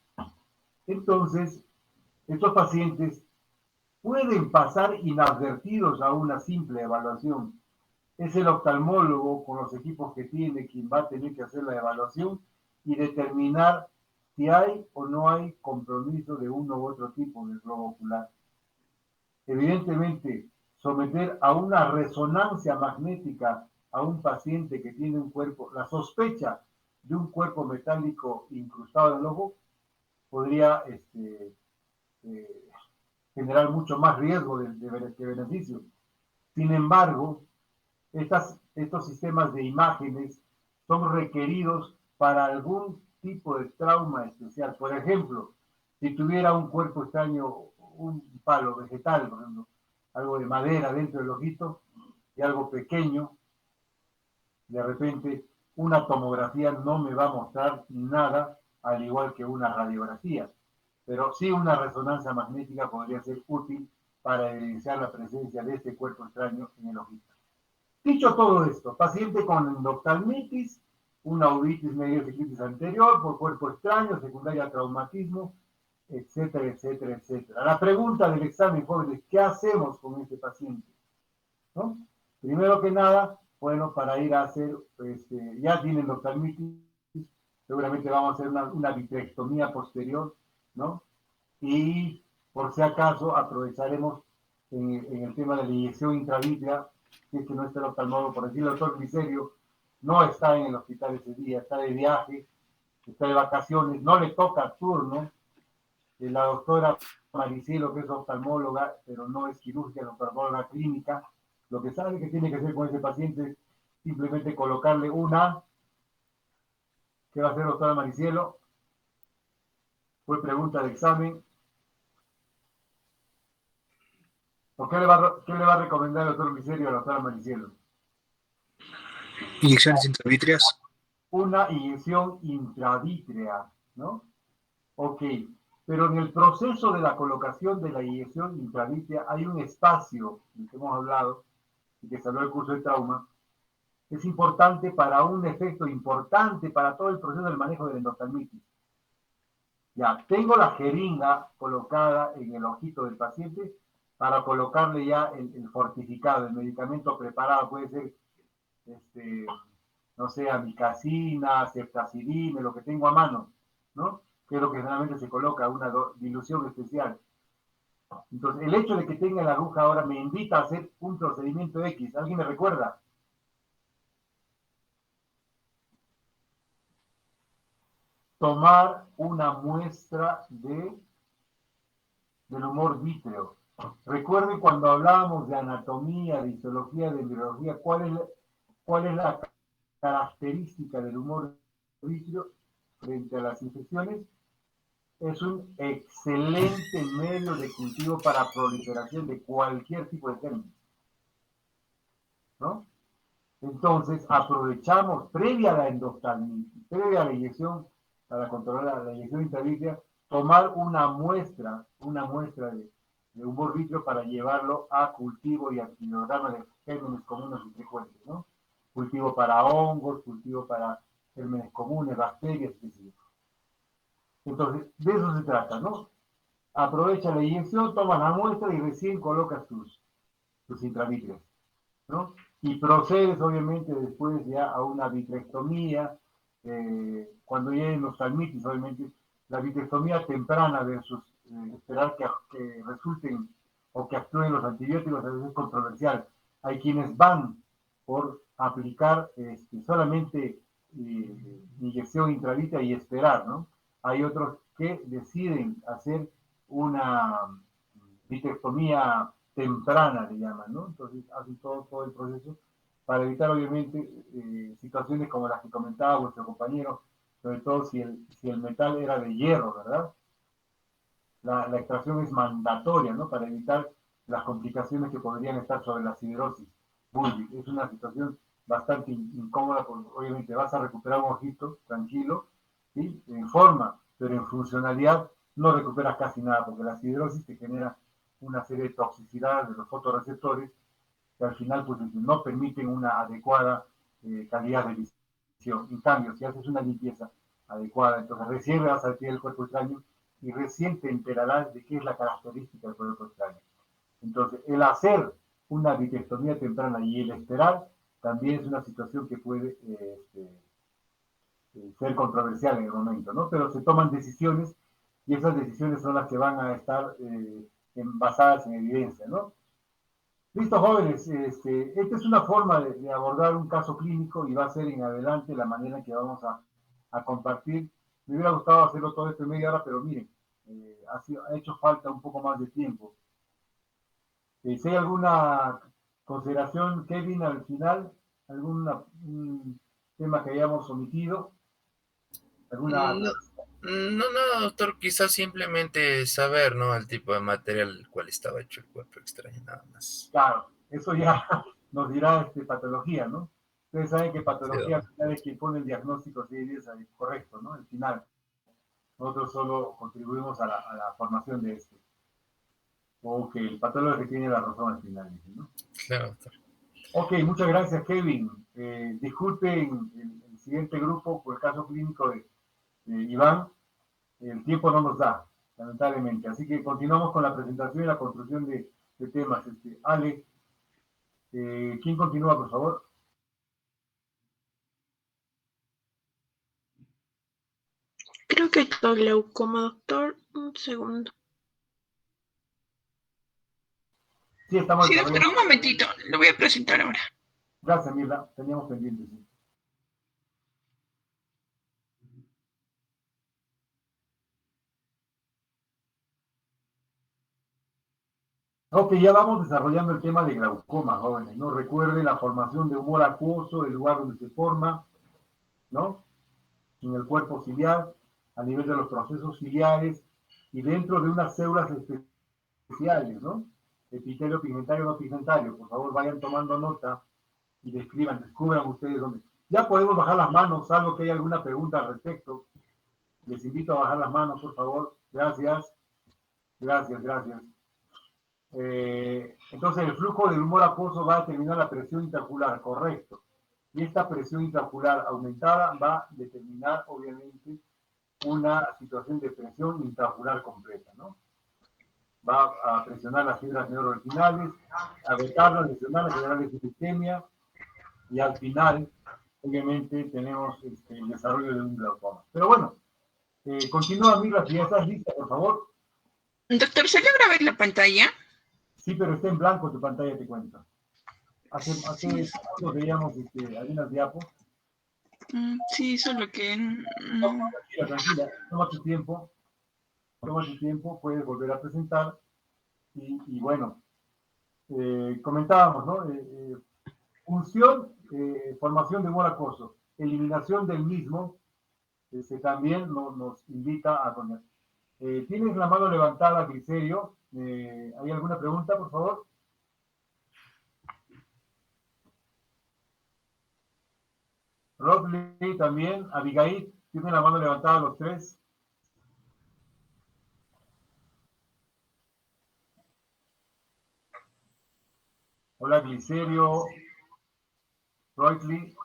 Entonces, estos pacientes pueden pasar inadvertidos a una simple evaluación. Es el oftalmólogo, con los equipos que tiene, quien va a tener que hacer la evaluación y determinar si hay o no hay compromiso de uno u otro tipo del globo ocular. Evidentemente, someter a una resonancia magnética a un paciente que tiene un cuerpo, la sospecha de un cuerpo metálico incrustado en el ojo, podría generar mucho más riesgo que beneficio. Sin embargo, estos sistemas de imágenes son requeridos para algún tipo de trauma especial. Por ejemplo, si tuviera un cuerpo extraño, un palo vegetal, por ejemplo, algo de madera dentro del ojito y algo pequeño. De repente, una tomografía no me va a mostrar nada, al igual que una radiografía, pero sí una resonancia magnética podría ser útil para evidenciar la presencia de este cuerpo extraño en el ojito. Dicho todo esto, paciente con endoftalmitis, una uveitis mediociclitis anterior por cuerpo extraño, secundaria a traumatismo, etcétera, etcétera, etcétera. La pregunta del examen, jóvenes, ¿qué hacemos con este paciente? ¿No? Primero que nada, bueno, para ir a hacer, ya tiene endoftalmitis, seguramente vamos a hacer una vitrectomía posterior, ¿no? Y por si acaso aprovecharemos en el tema de la inyección intravítrea, si es que no está el oftalmólogo, por decirlo, el doctor Miserio no está en el hospital ese día, está de viaje, está de vacaciones, no le toca turno. La doctora Maricielo, que es oftalmóloga, pero no es quirúrgica, es oftalmóloga clínica, lo que sabe que tiene que hacer con ese paciente es simplemente colocarle una. ¿Qué va a hacer doctora Maricielo? Fue pregunta de examen. ¿O qué le va a recomendar el doctor Miserio a la doctora Maricielo? Inyecciones intravítreas. Una inyección intravítrea, ¿no? Ok, pero en el proceso de la colocación de la inyección intravítrea hay un espacio del que hemos hablado y que se habló del curso de trauma, que es importante para un efecto importante para todo el proceso del manejo de la endoftalmitis. Ya, tengo la jeringa colocada en el ojito del paciente para colocarle ya el fortificado, el medicamento preparado, puede ser, no sé, amicacina, ceftazidime, lo que tengo a mano, ¿no? Que es lo que generalmente se coloca, una dilución especial. Entonces, el hecho de que tenga la aguja ahora me invita a hacer un procedimiento X. ¿Alguien me recuerda? Tomar una muestra del humor vítreo. Recuerden cuando hablábamos de anatomía, de histología, de embriología, ¿cuál es la característica del humor vítreo frente a las infecciones? Es un excelente medio de cultivo para proliferación de cualquier tipo de gérmenes, ¿no? Entonces, aprovechamos, previa a la endoftalmitis, previa a la inyección, para controlar la inyección intravítrea, tomar una muestra de humor vítreo para llevarlo a cultivo y actinograma de gérmenes comunes y frecuentes, ¿no? Cultivo para hongos, cultivo para gérmenes comunes, bacterias, etc. Entonces, de eso se trata, ¿no? Aprovecha la inyección, tomas la muestra y recién colocas tus intravítreas, ¿no? Y procedes, obviamente, después ya a una vitrectomía, cuando lleguen los endoftalmitis, obviamente, la vitrectomía temprana versus esperar que resulten o que actúen los antibióticos a veces es controversial. Hay quienes van por aplicar solamente inyección intravítrea y esperar, ¿no? Hay otros que deciden hacer una vitrectomía temprana, le llaman, ¿no? Entonces hacen todo el proceso para evitar, obviamente, situaciones como las que comentaba vuestro compañero, sobre todo si el metal era de hierro, ¿verdad? La extracción es mandatoria, ¿no? Para evitar las complicaciones que podrían estar sobre la siderosis búlbica. Es una situación bastante incómoda, porque obviamente vas a recuperar un ojito tranquilo, ¿sí? En forma, pero en funcionalidad no recuperas casi nada, porque la siderosis te genera una serie de toxicidades de los fotorreceptores que al final pues, no permiten una adecuada calidad de visión. En cambio, si haces una limpieza adecuada, entonces recién vas a adquirir el cuerpo extraño y recién te enterarás de qué es la característica del cuerpo extraño. Entonces, el hacer una vitrectomía temprana y el esperar también es una situación que puede ser controversial en el momento, ¿no? Pero se toman decisiones y esas decisiones son las que van a estar basadas en evidencia, ¿no? Listo, jóvenes, esta es una forma de abordar un caso clínico y va a ser en adelante la manera en que vamos a compartir. Me hubiera gustado hacerlo todo esto en media hora, pero miren, ha hecho falta un poco más de tiempo. Si hay alguna consideración, Kevin, al final, algún tema que hayamos omitido, alguna... No, doctor, quizás simplemente saber, ¿no? El tipo de material del cual estaba hecho el cuerpo extraño, nada más. Claro, eso ya nos dirá patología, ¿no? Ustedes saben que Sí, patología al doctor. final es quien pone el diagnóstico, sí, es correcto, ¿no? El final. Nosotros solo contribuimos a la formación de este. O que el patólogo es que tiene la razón al final, ¿no? Claro, doctor. Ok, muchas gracias, Kevin. Disculpen el siguiente grupo por el caso clínico de Iván. El tiempo no nos da, lamentablemente. Así que continuamos con la presentación y la construcción de temas. Ale, ¿quién continúa, por favor? Creo que todo glaucoma, doctor. Un segundo. Sí, estamos Sí, doctor, un momentito. Lo voy a presentar ahora. Gracias, Mirla. Teníamos pendientes. Sí. Ok, ya vamos desarrollando el tema de glaucoma, jóvenes, ¿no? Recuerden la formación de humor acuoso, el lugar donde se forma, ¿no? En el cuerpo ciliar, a nivel de los procesos ciliares y dentro de unas células especiales, ¿no? Epitelio pigmentario no pigmentario. Por favor, vayan tomando nota y descubran ustedes dónde. Ya podemos bajar las manos, salvo que haya alguna pregunta al respecto. Les invito a bajar las manos, por favor. Gracias. Gracias. Entonces, el flujo del humor acuoso va a determinar la presión intraocular, correcto. Y esta presión intraocular aumentada va a determinar, obviamente, una situación de presión intraocular completa, ¿no? Va a presionar las fibras neuroretinales, a vetarlas, lesionarlas, generar disistemia, y al final, obviamente, tenemos el desarrollo de un glaucoma. Pero bueno, continúa, Mira, si ya estás lista, por favor. Doctor, ¿se logra ver la pantalla? Sí, pero está en blanco tu pantalla, te cuento. Hace Sí. segundos veíamos algunas diapos. Sí, solo que No, tranquila, toma tu tiempo, puedes volver a presentar. Y bueno, comentábamos, ¿no? Función, formación de humor acuoso, eliminación del mismo, también nos invita a poner. ¿Tienes la mano levantada, Glicerio? ¿Hay alguna pregunta, por favor? Rodley también, Abigail, ¿tiene la mano levantada los tres? Hola, Glicerio, Rodley,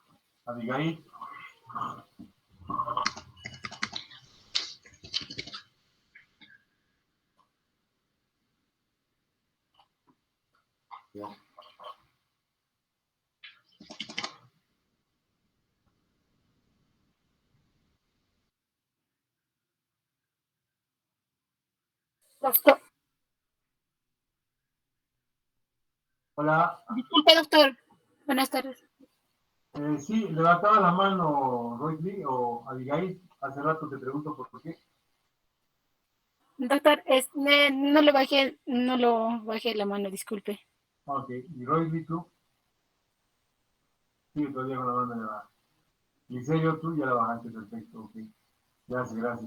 Abigail. Ya. Doctor. Hola. Disculpe, doctor. Buenas tardes. Sí, levantaba la mano Rodley o Abigail. Hace rato te pregunto por qué. Doctor, no lo bajé la mano, disculpe. Ok, ¿y Rodley tú? Sí, todavía con la mano elevada. Glicerio, tú ya la bajaste, perfecto, ok. Gracias.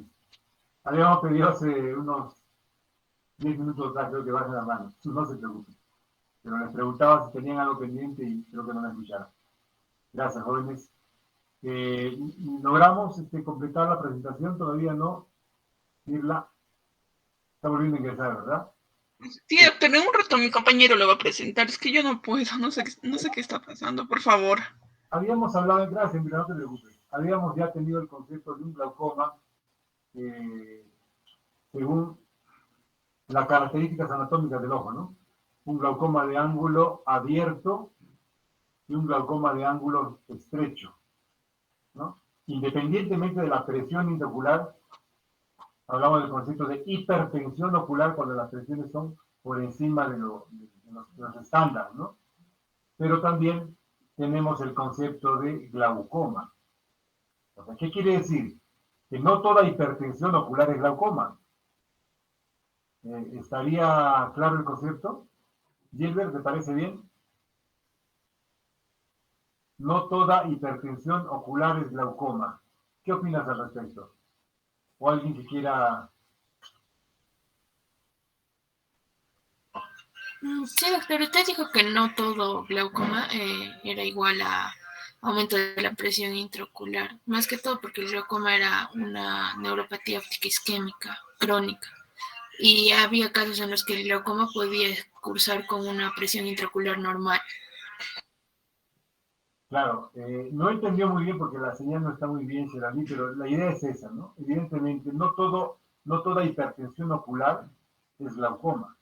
Habíamos pedido hace unos 10 minutos atrás, creo que bajen la mano. No se preocupen. Pero les preguntaba si tenían algo pendiente y creo que no me escucharon. Gracias, jóvenes. ¿Logramos completar la presentación? Todavía no. Irla. Está volviendo a ingresar, ¿verdad? Sí, doctor, en un rato mi compañero lo va a presentar. Es que yo no puedo, no sé qué está pasando, por favor. Habíamos hablado, gracias, mira, no te preocupes. Habíamos ya tenido el concepto de un glaucoma según las características anatómicas del ojo, ¿no? Un glaucoma de ángulo abierto y un glaucoma de ángulo estrecho, ¿no? Independientemente de la presión intraocular, hablamos del concepto de hipertensión ocular cuando las presiones son por encima de los estándares, ¿no? Pero también tenemos el concepto de glaucoma. O sea, ¿qué quiere decir? Que no toda hipertensión ocular es glaucoma. ¿Estaría claro el concepto? Gilbert, ¿te parece bien? No toda hipertensión ocular es glaucoma. ¿Qué opinas al respecto? o alguien que quiera... Sí, doctor, usted dijo que no todo glaucoma era igual a aumento de la presión intraocular, más que todo porque el glaucoma era una neuropatía óptica isquémica crónica y había casos en los que el glaucoma podía cursar con una presión intraocular normal. Claro, no entendió muy bien porque la señal no está muy bien, Seralí, pero la idea es esa, ¿no? Evidentemente, no toda hipertensión ocular es glaucoma.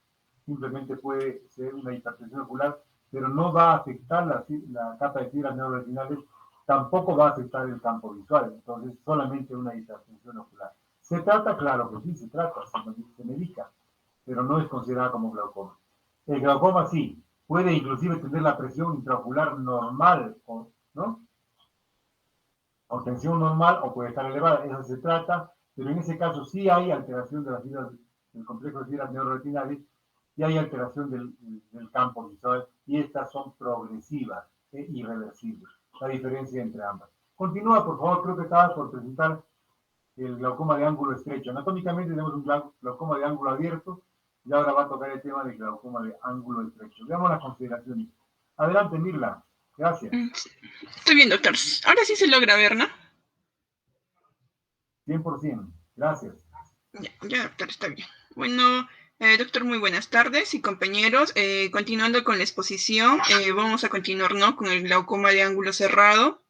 Simplemente puede ser una hipertensión ocular, pero no va a afectar la capa de fibras neuroretinales, tampoco va a afectar el campo visual. Entonces, solamente una hipertensión ocular. Se trata, claro que sí, se medica, pero no es considerada como glaucoma. El glaucoma sí, puede inclusive tener la presión intraocular normal, ¿no? O tensión normal o puede estar elevada, eso se trata, pero en ese caso sí hay alteración de las fibras, del complejo de fibras neuroretinales y hay alteración del campo visual y estas son progresivas e irreversibles, la diferencia entre ambas. Continúa, por favor, creo que estabas por presentar el glaucoma de ángulo estrecho. Anatómicamente tenemos un glaucoma de ángulo abierto y ahora va a tocar el tema del glaucoma de ángulo estrecho. Veamos las consideraciones. Adelante, Mirla. Gracias. Estoy bien, doctor. Ahora sí se logra ver, ¿no? 100%. Gracias. Ya, doctor, está bien. Bueno, doctor, muy buenas tardes y compañeros. Continuando con la exposición, vamos a continuar, ¿no?, con el glaucoma de ángulo cerrado.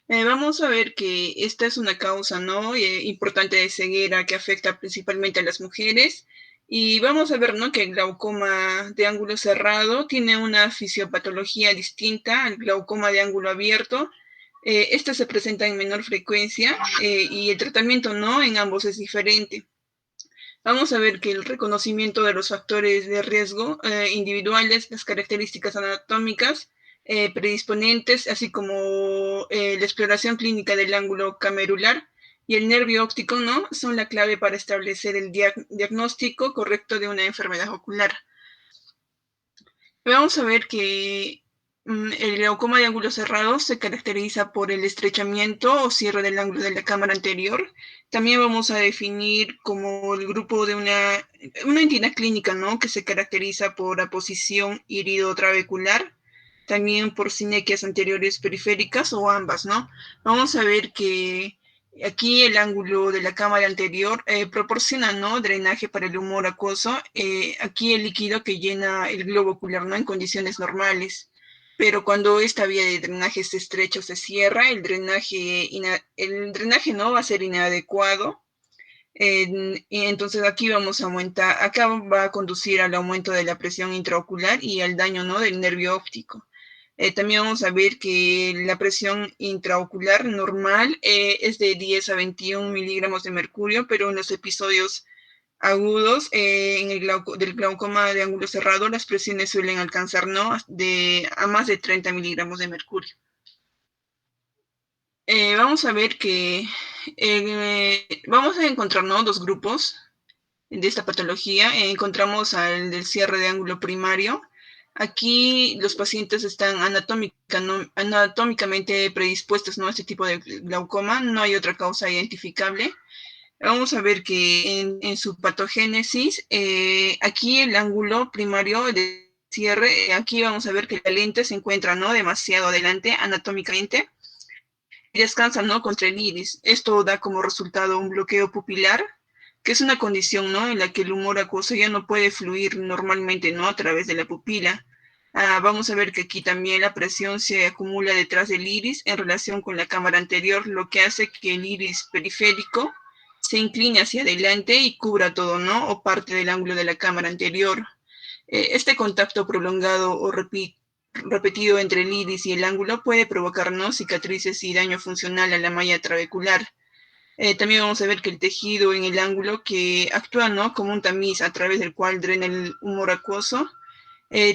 Vamos a ver que esta es una causa, ¿no?, importante de ceguera que afecta principalmente a las mujeres. Y vamos a ver, ¿no?, que el glaucoma de ángulo cerrado tiene una fisiopatología distinta al glaucoma de ángulo abierto. Este se presenta en menor frecuencia y el tratamiento, ¿no?, en ambos es diferente. Vamos a ver que el reconocimiento de los factores de riesgo individuales, las características anatómicas predisponentes, así como la exploración clínica del ángulo camerular y el nervio óptico, ¿no?, son la clave para establecer el diagnóstico correcto de una enfermedad ocular. Vamos a ver que el glaucoma de ángulo cerrado se caracteriza por el estrechamiento o cierre del ángulo de la cámara anterior. También vamos a definir como el grupo de una entidad clínica, ¿no?, que se caracteriza por aposición iridotrabecular, también por sinequias anteriores periféricas o ambas, ¿no? Vamos a ver que aquí el ángulo de la cámara anterior proporciona, ¿no?, drenaje para el humor acuoso. Aquí el líquido que llena el globo ocular, ¿no?, en condiciones normales. Pero cuando esta vía de drenaje se estrecha o se cierra, el drenaje no va a ser inadecuado. Y entonces aquí vamos a aumentar, acá va a conducir al aumento de la presión intraocular y al daño, ¿no?, del nervio óptico. También vamos a ver que la presión intraocular normal es de 10 a 21 miligramos de mercurio, pero en los episodios agudos del glaucoma de ángulo cerrado, las presiones suelen alcanzar, ¿no?, a más de 30 miligramos de mercurio. Vamos a ver que vamos a encontrar, ¿no?, dos grupos de esta patología. Encontramos al del cierre de ángulo primario. Aquí los pacientes están anatómicamente predispuestos, ¿no?, a este tipo de glaucoma. No hay otra causa identificable. Vamos a ver que en su patogénesis, aquí el ángulo primario de cierre, aquí vamos a ver que la lente se encuentra, ¿no?, demasiado adelante anatómicamente y descansa, ¿no?, contra el iris. Esto da como resultado un bloqueo pupilar, que es una condición, ¿no?, en la que el humor acuoso ya no puede fluir normalmente, ¿no?, a través de la pupila. Vamos a ver que aquí también la presión se acumula detrás del iris en relación con la cámara anterior, lo que hace que el iris periférico se incline hacia adelante y cubra todo, ¿no?, o parte del ángulo de la cámara anterior. Este contacto prolongado o repetido entre el iris y el ángulo puede provocar, ¿no?, cicatrices y daño funcional a la malla trabecular. También vamos a ver que el tejido en el ángulo que actúa, ¿no?, como un tamiz a través del cual drena el humor acuoso.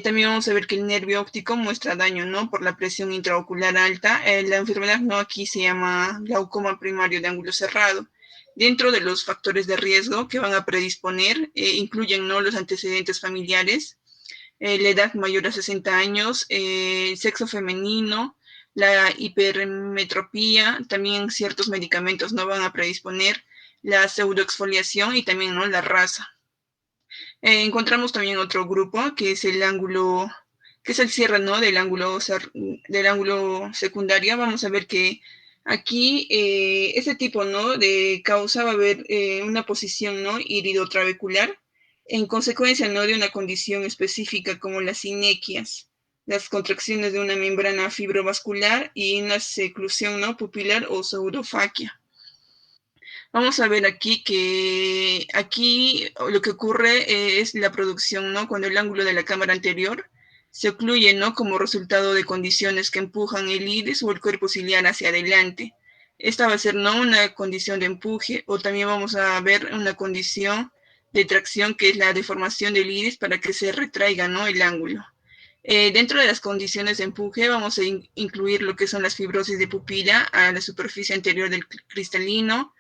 También vamos a ver que el nervio óptico muestra daño, ¿no?, por la presión intraocular alta. La enfermedad, ¿no?, aquí se llama glaucoma primario de ángulo cerrado. Dentro de los factores de riesgo que van a predisponer, incluyen, ¿no?, los antecedentes familiares, la edad mayor a 60 años, sexo femenino, la hipermetropía, también ciertos medicamentos no van a predisponer, la pseudoexfoliación y también, ¿no?, la raza. Encontramos también otro grupo que es el ángulo, que es el cierre, ¿no?, del ángulo secundario. Vamos a ver que aquí este tipo, ¿no?, de causa va a haber una posición, ¿no?, iridotrabecular en consecuencia, ¿no?, de una condición específica como las sinequias, las contracciones de una membrana fibrovascular y una seclusión, ¿no?, pupilar o pseudofaquia. Vamos a ver aquí que aquí lo que ocurre es la producción, ¿no?, cuando el ángulo de la cámara anterior se ocluye, ¿no?, como resultado de condiciones que empujan el iris o el cuerpo ciliar hacia adelante. Esta va a ser, ¿no?, una condición de empuje, o también vamos a ver una condición de tracción, que es la deformación del iris para que se retraiga, ¿no?, el ángulo. Dentro de las condiciones de empuje vamos a incluir lo que son las fibrosis de pupila a la superficie anterior del cristalino.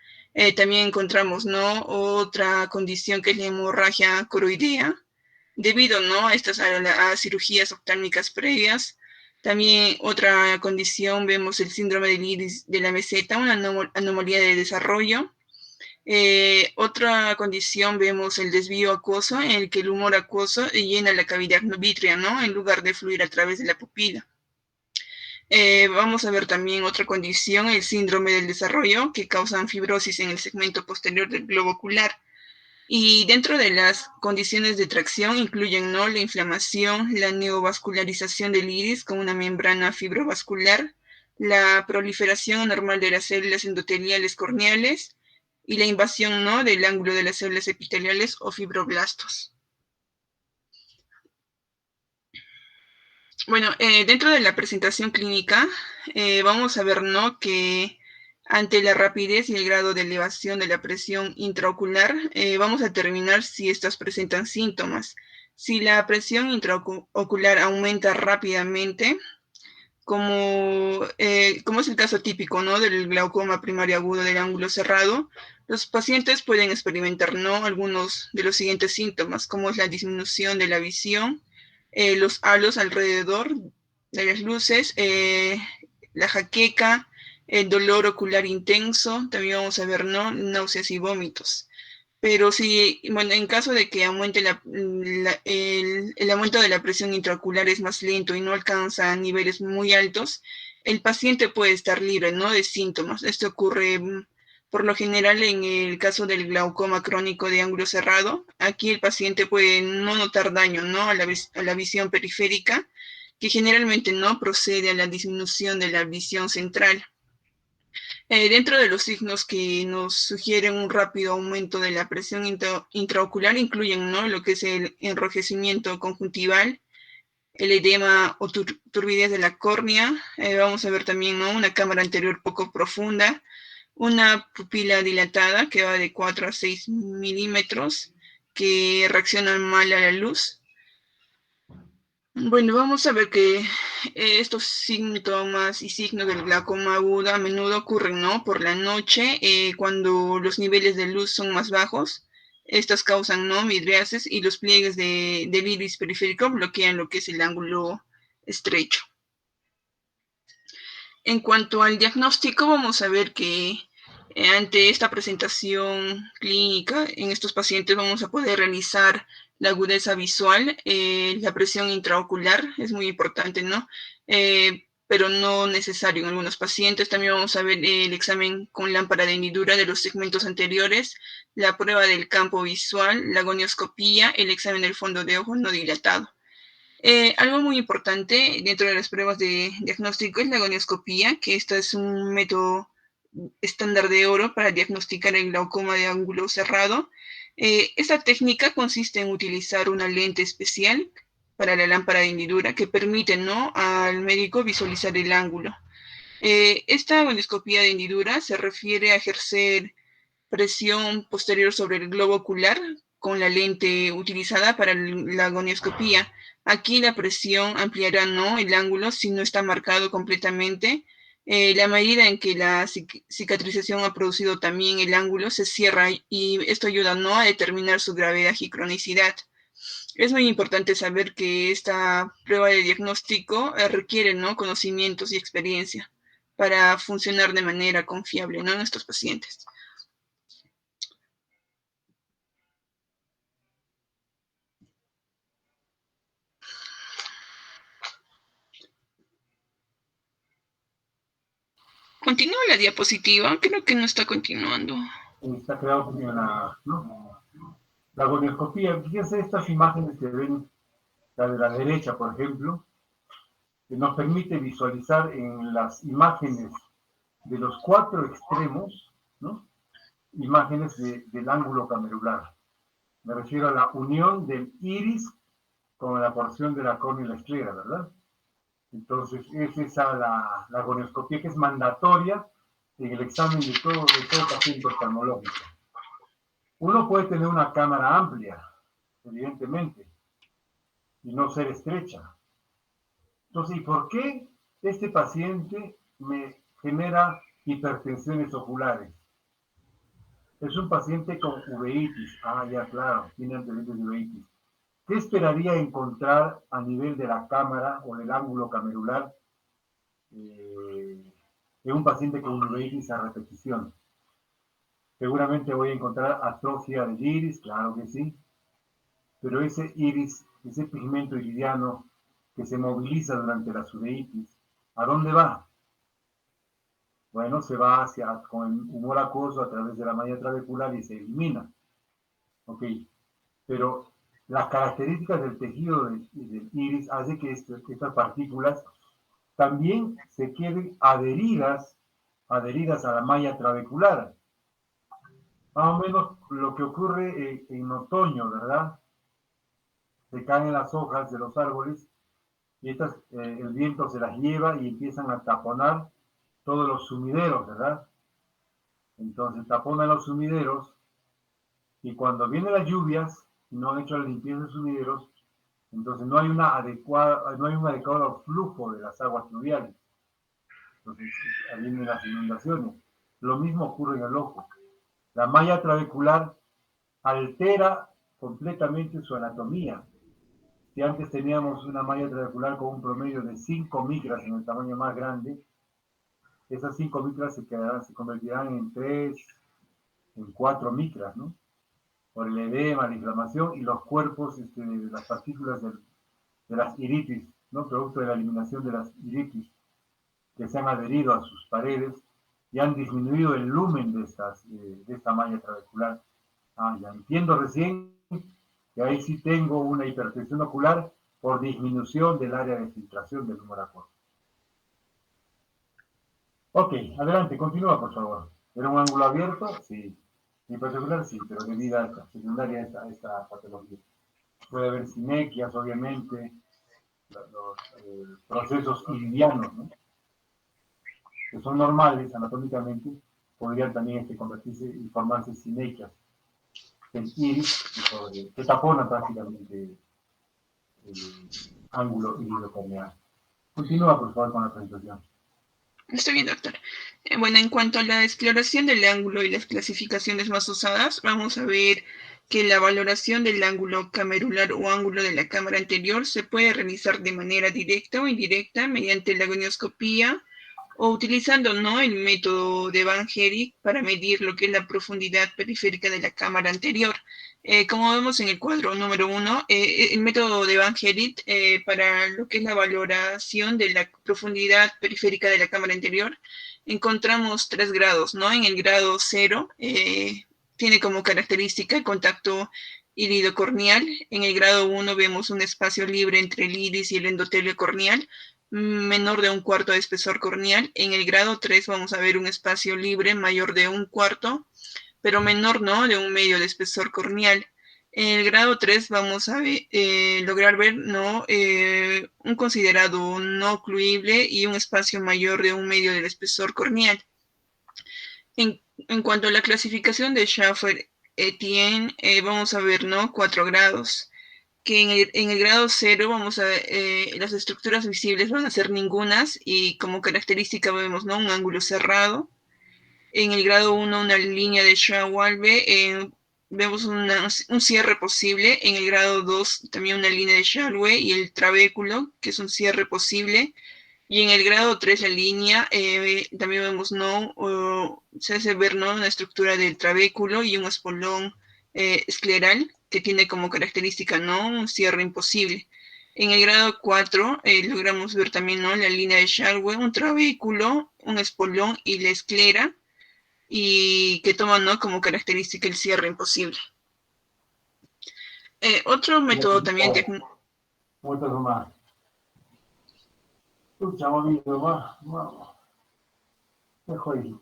También encontramos, ¿no?, otra condición que es la hemorragia coroidea, debido, ¿no?, a cirugías oftálmicas previas. También otra condición, vemos el síndrome del iris de la meseta, una anomalía de desarrollo. Otra condición, vemos el desvío acuoso, en el que el humor acuoso llena la cavidad vítrea, ¿no?, en lugar de fluir a través de la pupila. Vamos a ver también otra condición, el síndrome del desarrollo, que causan fibrosis en el segmento posterior del globo ocular. Y dentro de las condiciones de tracción incluyen, ¿no?, la inflamación, la neovascularización del iris con una membrana fibrovascular, la proliferación anormal de las células endoteliales corneales y la invasión, ¿no?, del ángulo de las células epiteliales o fibroblastos. Bueno, dentro de la presentación clínica vamos a ver, ¿no?, que ante la rapidez y el grado de elevación de la presión intraocular, vamos a determinar si estas presentan síntomas. Si la presión intraocular aumenta rápidamente, como es el caso típico, ¿no?, del glaucoma primario agudo del ángulo cerrado, los pacientes pueden experimentar, ¿no?, algunos de los siguientes síntomas, como es la disminución de la visión, los halos alrededor de las luces, la jaqueca, el dolor ocular intenso, también vamos a ver, ¿no?, náuseas y vómitos. Pero si, bueno, en caso de que aumente el aumento de la presión intraocular es más lento y no alcanza niveles muy altos, el paciente puede estar libre, ¿no?, de síntomas. Esto ocurre por lo general en el caso del glaucoma crónico de ángulo cerrado. Aquí el paciente puede no notar daño, ¿no?, a la visión periférica, que generalmente no procede a la disminución de la visión central. Dentro de los signos que nos sugieren un rápido aumento de la presión intraocular incluyen, ¿no?, lo que es el enrojecimiento conjuntival, el edema o turbidez de la córnea. Vamos a ver también, ¿no?, una cámara anterior poco profunda, una pupila dilatada que va de 4 a 6 milímetros, que reaccionan mal a la luz. Bueno, vamos a ver que estos síntomas y signos del glaucoma agudo a menudo ocurren, ¿no?, por la noche, cuando los niveles de luz son más bajos. Estas causan, ¿no?, midriasis, y los pliegues del iris periférico bloquean lo que es el ángulo estrecho. En cuanto al diagnóstico, vamos a ver que ante esta presentación clínica en estos pacientes vamos a poder realizar la agudeza visual, la presión intraocular, es muy importante, ¿no? Pero no necesario en algunos pacientes. También vamos a ver el examen con lámpara de hendidura de los segmentos anteriores, la prueba del campo visual, la gonioscopía, el examen del fondo de ojo no dilatado. Algo muy importante dentro de las pruebas de diagnóstico es la gonioscopía, que esta es un método estándar de oro para diagnosticar el glaucoma de ángulo cerrado. Esta técnica consiste en utilizar una lente especial para la lámpara de hendidura que permite, ¿no?, al médico visualizar el ángulo. Esta gonioscopía de hendidura se refiere a ejercer presión posterior sobre el globo ocular con la lente utilizada para la gonioscopía. Aquí la presión ampliará, ¿no?, el ángulo si no está marcado completamente. La medida en que la cicatrización ha producido también el ángulo se cierra, y esto ayuda, ¿no?, a determinar su gravedad y cronicidad. Es muy importante saber que esta prueba de diagnóstico requiere, ¿no?, conocimientos y experiencia para funcionar de manera confiable, ¿no?, en estos pacientes. Continúa la diapositiva, creo que no está continuando. Está creado en la gonioscopía. Fíjense estas imágenes que ven, la de la derecha, por ejemplo, que nos permite visualizar en las imágenes de los 4 extremos, ¿no? Imágenes del ángulo camerular. Me refiero a la unión del iris con la porción de la córnea y la esclera, ¿verdad? Entonces, es esa la gonioscopía que es mandatoria en el examen de todo paciente oftalmológico. Uno puede tener una cámara amplia, evidentemente, y no ser estrecha. Entonces, ¿y por qué este paciente me genera hipertensiones oculares? Es un paciente con uveitis. Ah, ya, claro, tiene antecedentes de uveitis. ¿Qué esperaría encontrar a nivel de la cámara o del ángulo camerular en un paciente con uveitis a repetición? Seguramente voy a encontrar atrofia del iris, claro que sí, pero ese iris, ese pigmento iridiano que se moviliza durante la uveitis, ¿a dónde va? Bueno, se va con el humor acuoso a través de la malla trabecular y se elimina. Ok, pero las características del tejido del iris hace que estas partículas también se queden adheridas a la malla trabecular. Más o menos lo que ocurre en otoño, ¿verdad? Se caen las hojas de los árboles y el viento se las lleva y empiezan a taponar todos los sumideros, ¿verdad? Entonces taponan los sumideros y cuando vienen las lluvias y no han hecho la limpieza de sumideros, entonces no hay un adecuado flujo de las aguas pluviales. Entonces ahí vienen las inundaciones. Lo mismo ocurre en el ojo. La malla trabecular altera completamente su anatomía. Si antes teníamos una malla trabecular con un promedio de 5 micras en el tamaño más grande, esas 5 micras se convertirán en 3, en 4 micras, ¿no? Por el edema, la inflamación y los cuerpos de las partículas de las iritis, ¿no? Producto de la eliminación de las iritis que se han adherido a sus paredes y han disminuido el lumen de esta malla trabecular. Ah, ya entiendo recién que ahí sí tengo una hipertensión ocular por disminución del área de filtración del humor acuoso. Ok, adelante, continúa por favor. ¿Era un ángulo abierto? Sí. Hipertensión sí, pero debido a esta secundaria a esta patología. Puede haber sinequias, obviamente, los procesos iridianos, ¿no? Que son normales anatómicamente, podrían también convertirse y formarse sinequias del iris que taponan prácticamente el ángulo iridocorneal. Continúa, por favor, con la presentación. Estoy bien, doctor. Bueno, en cuanto a la exploración del ángulo y las clasificaciones más usadas, vamos a ver que la valoración del ángulo camerular o ángulo de la cámara anterior se puede realizar de manera directa o indirecta mediante la gonioscopía o utilizando, ¿no?, el método de Van Herik para medir lo que es la profundidad periférica de la cámara anterior. Como vemos en el cuadro número 1, el método de Van Herik para lo que es la valoración de la profundidad periférica de la cámara anterior, encontramos 3 grados, ¿no? En el grado 0 tiene como característica el contacto iridocorneal. En el grado 1 vemos un espacio libre entre el iris y el endotelio corneal, menor de 1/4 de espesor corneal. En el grado 3 vamos a ver un espacio libre mayor de 1/4, pero menor, ¿no?, de 1/2 de espesor corneal. En el grado 3 vamos a lograr ver, ¿no?, un considerado no ocluible y un espacio mayor de 1/2 del espesor corneal. En cuanto a la clasificación de Schaffer-Etienne, vamos a ver, ¿no?, 4 grados. Que en el grado 0 vamos a las estructuras visibles van a ser ningunas y como característica vemos, ¿no?, un ángulo cerrado. En el grado 1 una línea de Schawalbe, vemos un cierre posible. En el grado 2 también una línea de Schawalbe y el trabéculo, que es un cierre posible. Y en el grado 3 la línea, también vemos, ¿no?, se hace ver, ¿no?, una estructura del trabéculo y un espolón escleral, que tiene como característica, ¿no?, un cierre imposible. En el grado 4 logramos ver también, ¿no?, la línea de Sharpe, un trabéculo, un espolón y la esclera, y que toman, ¿no?, como característica el cierre imposible. Otro método también Muchas más. Escuchamos video más. Mejor y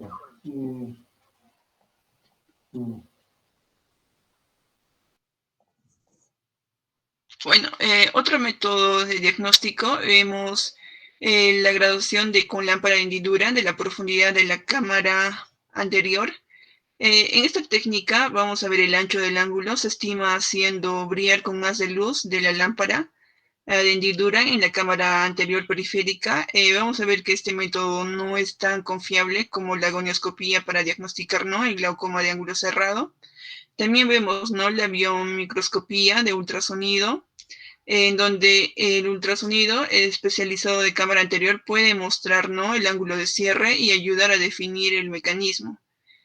Bueno, otro método de diagnóstico, vemos la graduación con lámpara de hendidura de la profundidad de la cámara anterior. En esta técnica vamos a ver el ancho del ángulo, se estima haciendo brillar con más de luz de la lámpara de hendidura en la cámara anterior periférica. Vamos a ver que este método no es tan confiable como la gonioscopía para diagnosticar, ¿no?, el glaucoma de ángulo cerrado. También vemos, ¿no?, la biomicroscopía de ultrasonido, en donde el ultrasonido especializado de cámara anterior puede mostrar, ¿no?, el ángulo de cierre y ayudar a definir el mecanismo.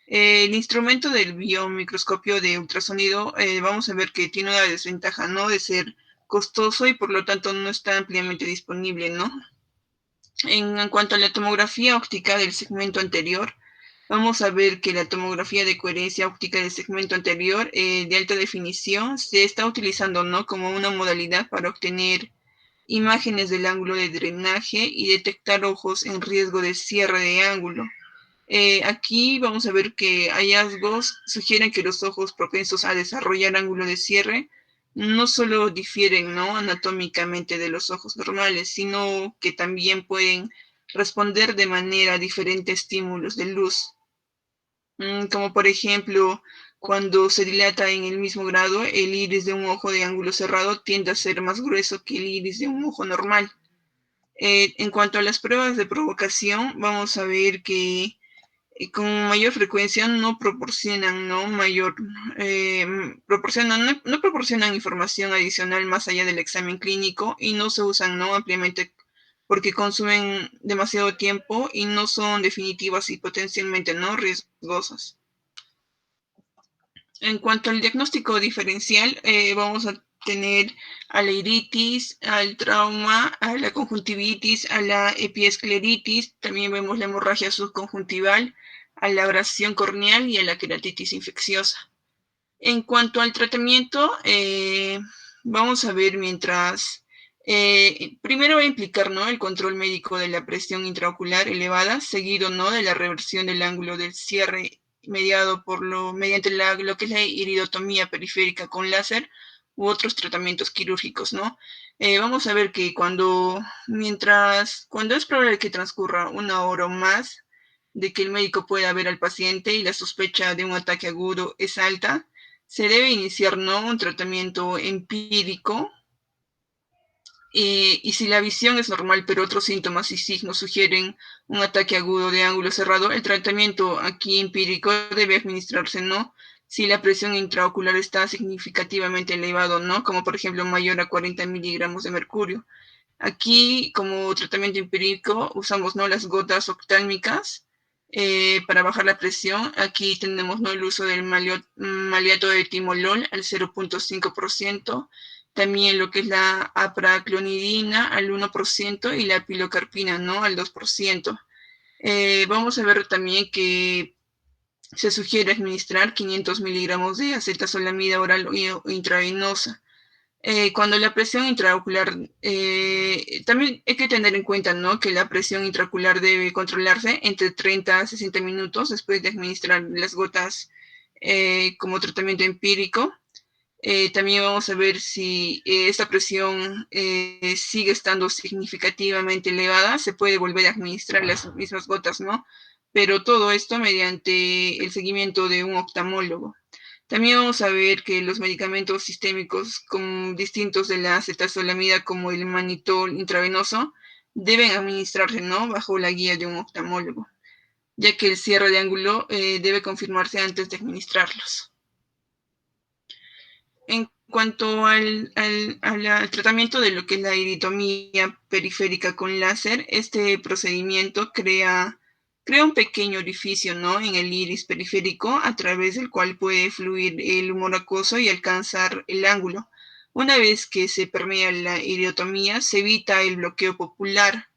El instrumento del biomicroscopio de ultrasonido, vamos a ver que tiene una desventaja, ¿no?, de ser costoso y por lo tanto no está ampliamente disponible, ¿no? En cuanto a la tomografía óptica del segmento anterior, vamos a ver que la tomografía de coherencia óptica del segmento anterior de alta definición se está utilizando, ¿no?, como una modalidad para obtener imágenes del ángulo de drenaje y detectar ojos en riesgo de cierre de ángulo. Aquí vamos a ver que hallazgos sugieren que los ojos propensos a desarrollar ángulo de cierre no solo difieren, ¿no?, anatómicamente de los ojos normales, sino que también pueden responder de manera diferente a estímulos de luz. Como por ejemplo, cuando se dilata en el mismo grado, el iris de un ojo de ángulo cerrado tiende a ser más grueso que el iris de un ojo normal. En cuanto a las pruebas de provocación, vamos a ver que con mayor frecuencia no proporcionan, ¿no?, no proporcionan información adicional más allá del examen clínico y no se usan, ¿no?, ampliamente porque consumen demasiado tiempo y no son definitivas y potencialmente, ¿no?, riesgosas. En cuanto al diagnóstico diferencial, vamos a tener a la iritis, al trauma, a la conjuntivitis, a la epiescleritis, también vemos la hemorragia subconjuntival, a la abrasión corneal y a la queratitis infecciosa. En cuanto al tratamiento, vamos a ver primero va a implicar, ¿no?, el control médico de la presión intraocular elevada, seguido, ¿no?, de la reversión del ángulo del cierre mediado mediante lo que es la iridotomía periférica con láser u otros tratamientos quirúrgicos, ¿no? Vamos a ver que cuando es probable que transcurra 1 hora o más de que el médico pueda ver al paciente y la sospecha de un ataque agudo es alta, se debe iniciar, ¿no?, un tratamiento empírico. Y si la visión es normal, pero otros síntomas y signos sugieren un ataque agudo de ángulo cerrado, el tratamiento aquí empírico debe administrarse, ¿no?, si la presión intraocular está significativamente elevada, ¿no?, como por ejemplo mayor a 40 miligramos de mercurio. Aquí, como tratamiento empírico, usamos, ¿no?, las gotas oftálmicas para bajar la presión. Aquí tenemos, ¿no?, el uso del maleato de timolol al 0.5%, también lo que es la apraclonidina al 1% y la pilocarpina, ¿no?, al 2%. Vamos a ver también que se sugiere administrar 500 miligramos de acetazolamida oral o intravenosa. Cuando la presión intraocular, también hay que tener en cuenta, ¿no?, que la presión intraocular debe controlarse entre 30 a 60 minutos después de administrar las gotas como tratamiento empírico. También vamos a ver si esta presión sigue estando significativamente elevada, se puede volver a administrar las mismas gotas, ¿no? Pero todo esto mediante el seguimiento de un oftalmólogo. También vamos a ver que los medicamentos sistémicos distintos de la acetazolamida, como el manitol intravenoso, deben administrarse, ¿no?, bajo la guía de un oftalmólogo, ya que el cierre de ángulo debe confirmarse antes de administrarlos. En cuanto al tratamiento de lo que es la iridotomía periférica con láser, este procedimiento crea un pequeño orificio, ¿no?, en el iris periférico a través del cual puede fluir el humor acuoso y alcanzar el ángulo. Una vez que se permea la iridotomía, se evita el bloqueo popular.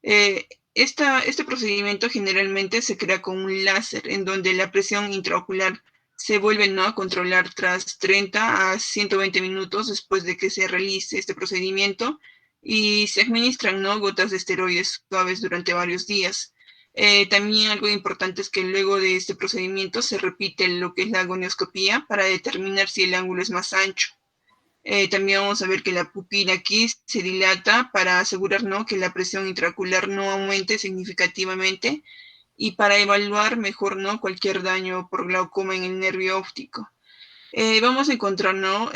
Este procedimiento generalmente se crea con un láser, en donde la presión intraocular se vuelve, ¿no?, a controlar tras 30 a 120 minutos después de que se realice este procedimiento, y se administran, ¿no?, gotas de esteroides suaves durante varios días. También algo importante es que luego de este procedimiento se repite lo que es la gonioscopía para determinar si el ángulo es más ancho. También vamos a ver que la pupila aquí se dilata para asegurar, ¿no?, que la presión intraocular no aumente significativamente, y para evaluar mejor, ¿no?, cualquier daño por glaucoma en el nervio óptico. Vamos a encontrar, ¿no?,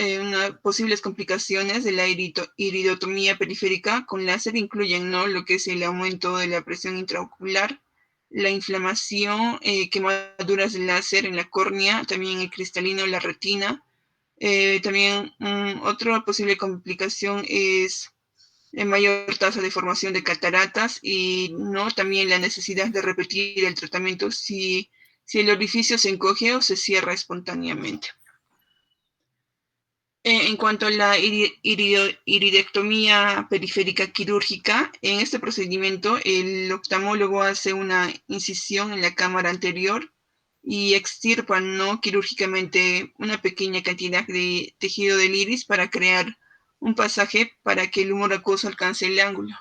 posibles complicaciones de la iridotomía periférica con láser. Incluyen, ¿no?, lo que es el aumento de la presión intraocular, la inflamación, quemaduras de láser en la córnea, también el cristalino, la retina. También otra posible complicación es mayor tasa de formación de cataratas, y no también la necesidad de repetir el tratamiento si el orificio se encoge o se cierra espontáneamente. En cuanto a la iridectomía periférica quirúrgica, en este procedimiento el oftalmólogo hace una incisión en la cámara anterior y extirpa, ¿no?, quirúrgicamente una pequeña cantidad de tejido del iris para crear un pasaje para que el humor acuoso alcance el ángulo.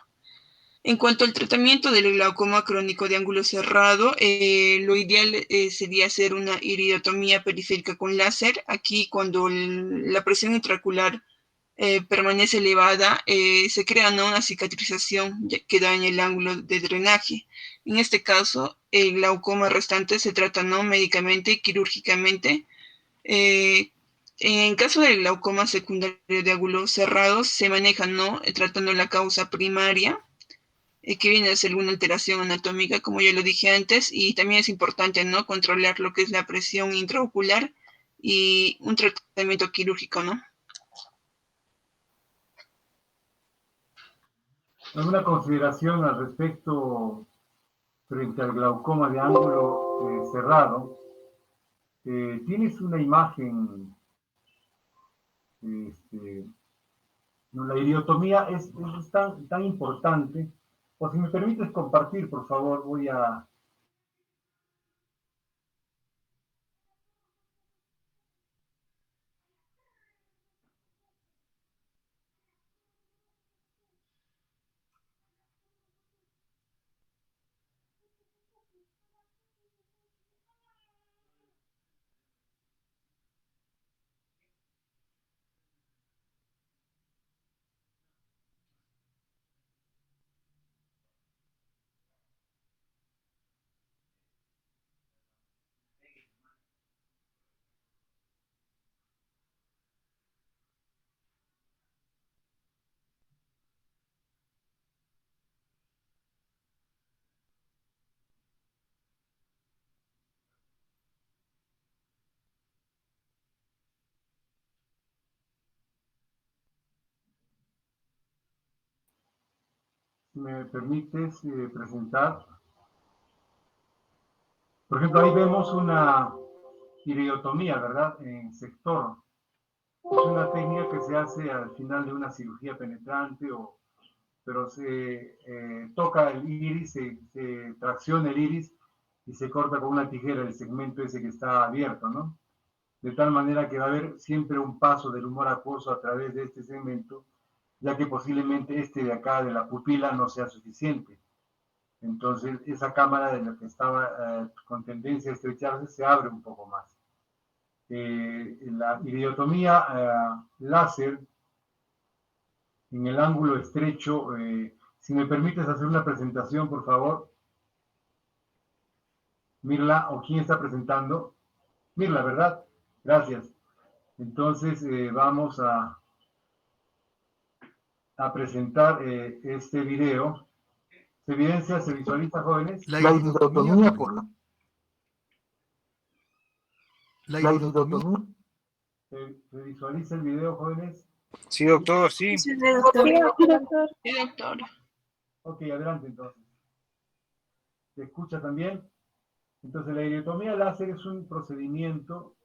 En cuanto al tratamiento del glaucoma crónico de ángulo cerrado, lo ideal sería hacer una iridotomía periférica con láser. Aquí, cuando la presión intraocular permanece elevada, se crea, ¿no?, una cicatrización que daña el ángulo de drenaje. En este caso, el glaucoma restante se trata, ¿no?, médicamente y quirúrgicamente. En caso del glaucoma secundario de ángulo cerrado, se maneja, ¿no?, tratando la causa primaria, que viene a ser alguna alteración anatómica, como ya lo dije antes, y también es importante, ¿no?, controlar lo que es la presión intraocular y un tratamiento quirúrgico, ¿no? ¿Alguna consideración al respecto frente al glaucoma de ángulo cerrado? Tienes una imagen, no, la iridotomía es tan importante. O si me permites compartir, por favor, voy a... ¿Me permites presentar? Por ejemplo, ahí vemos una iridotomía, ¿verdad?, en sector. Es una técnica que se hace al final de una cirugía penetrante, pero se toca el iris, se tracciona el iris y se corta con una tijera el segmento ese que está abierto, ¿no? De tal manera que va a haber siempre un paso del humor acuoso a través de este segmento, ya que posiblemente este de acá, de la pupila, no sea suficiente. Entonces, esa cámara de la que estaba con tendencia a estrecharse se abre un poco más. La iridotomía láser en el ángulo estrecho, si me permites hacer una presentación, por favor. Mirla, ¿o quién está presentando? Mirla, ¿verdad? Gracias. Entonces, vamos a presentar este video. ¿Se evidencia, se visualiza, jóvenes? La iridotomía por la... ¿Se visualiza el video, jóvenes? Sí, doctor, sí. Sí, doctor. Sí, doctor. Ok, adelante entonces. ¿Se escucha también? Entonces, la iridotomía láser es un procedimiento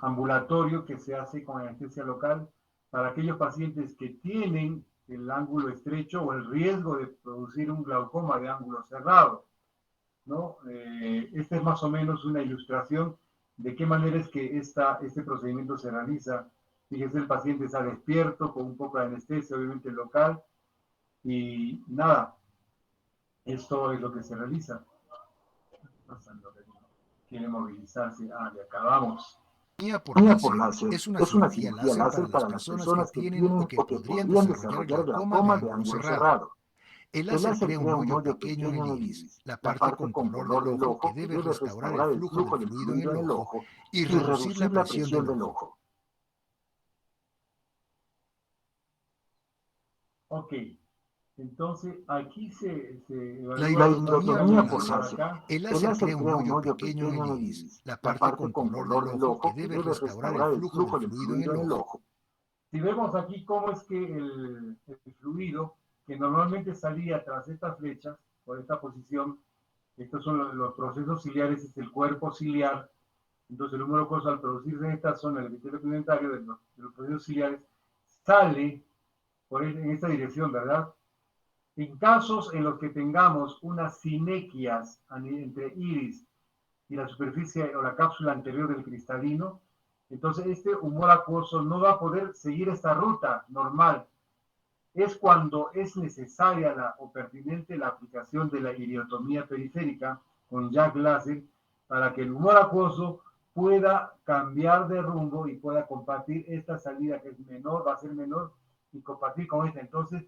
ambulatorio que se hace con anestesia local para aquellos pacientes que tienen el ángulo estrecho o el riesgo de producir un glaucoma de ángulo cerrado, ¿no? Esta es más o menos una ilustración de qué manera es que este procedimiento se realiza. Fíjese, el paciente está despierto, con un poco de anestesia, obviamente local, y nada, esto es lo que se realiza. Quiere movilizarse. Ah, ya acabamos. Por láser es una cirugía láser para las personas que tienen o que podrían desarrollar glaucoma de ángulo cerrado. El láser crea un hoyo pequeño en el iris, la parte con color del ojo, que debe restaurar el flujo del fluido en el ojo y reducir la presión del ojo. Ok, entonces aquí se la iridotomía por láser. El láser crea un hoyo pequeño en el iris, la parte con color del ojo, que debe restaurar el flujo del fluido en el ojo. Si vemos aquí cómo es que el fluido que normalmente salía tras estas flechas, por esta posición, estos son los procesos ciliares, es el cuerpo ciliar. Entonces el humor acuoso, al producirse en esta zona, el epitelio pigmentario de los procesos ciliares, sale en esta dirección, ¿verdad? En casos en los que tengamos unas sinequias entre iris y la superficie o la cápsula anterior del cristalino, entonces este humor acuoso no va a poder seguir esta ruta normal. Es cuando es necesaria o pertinente la aplicación de la iridotomía periférica con jack láser para que el humor acuoso pueda cambiar de rumbo y pueda compartir esta salida que es menor, va a ser menor, y compartir con esta. Entonces,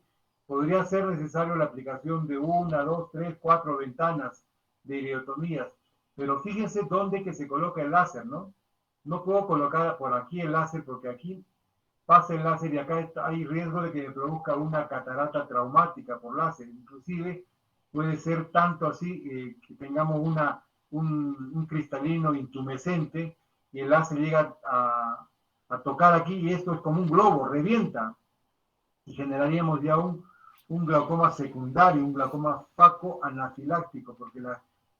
podría ser necesario la aplicación de 1, 2, 3, 4 ventanas de iridotomías. Pero fíjense dónde que se coloca el láser, ¿no? No puedo colocar por aquí el láser porque aquí pasa el láser y acá hay riesgo de que me produzca una catarata traumática por láser. Inclusive puede ser tanto así que tengamos un cristalino intumescente y el láser llega a tocar aquí y esto es como un globo, revienta y generaríamos ya un glaucoma secundario, un glaucoma facoanafiláctico, porque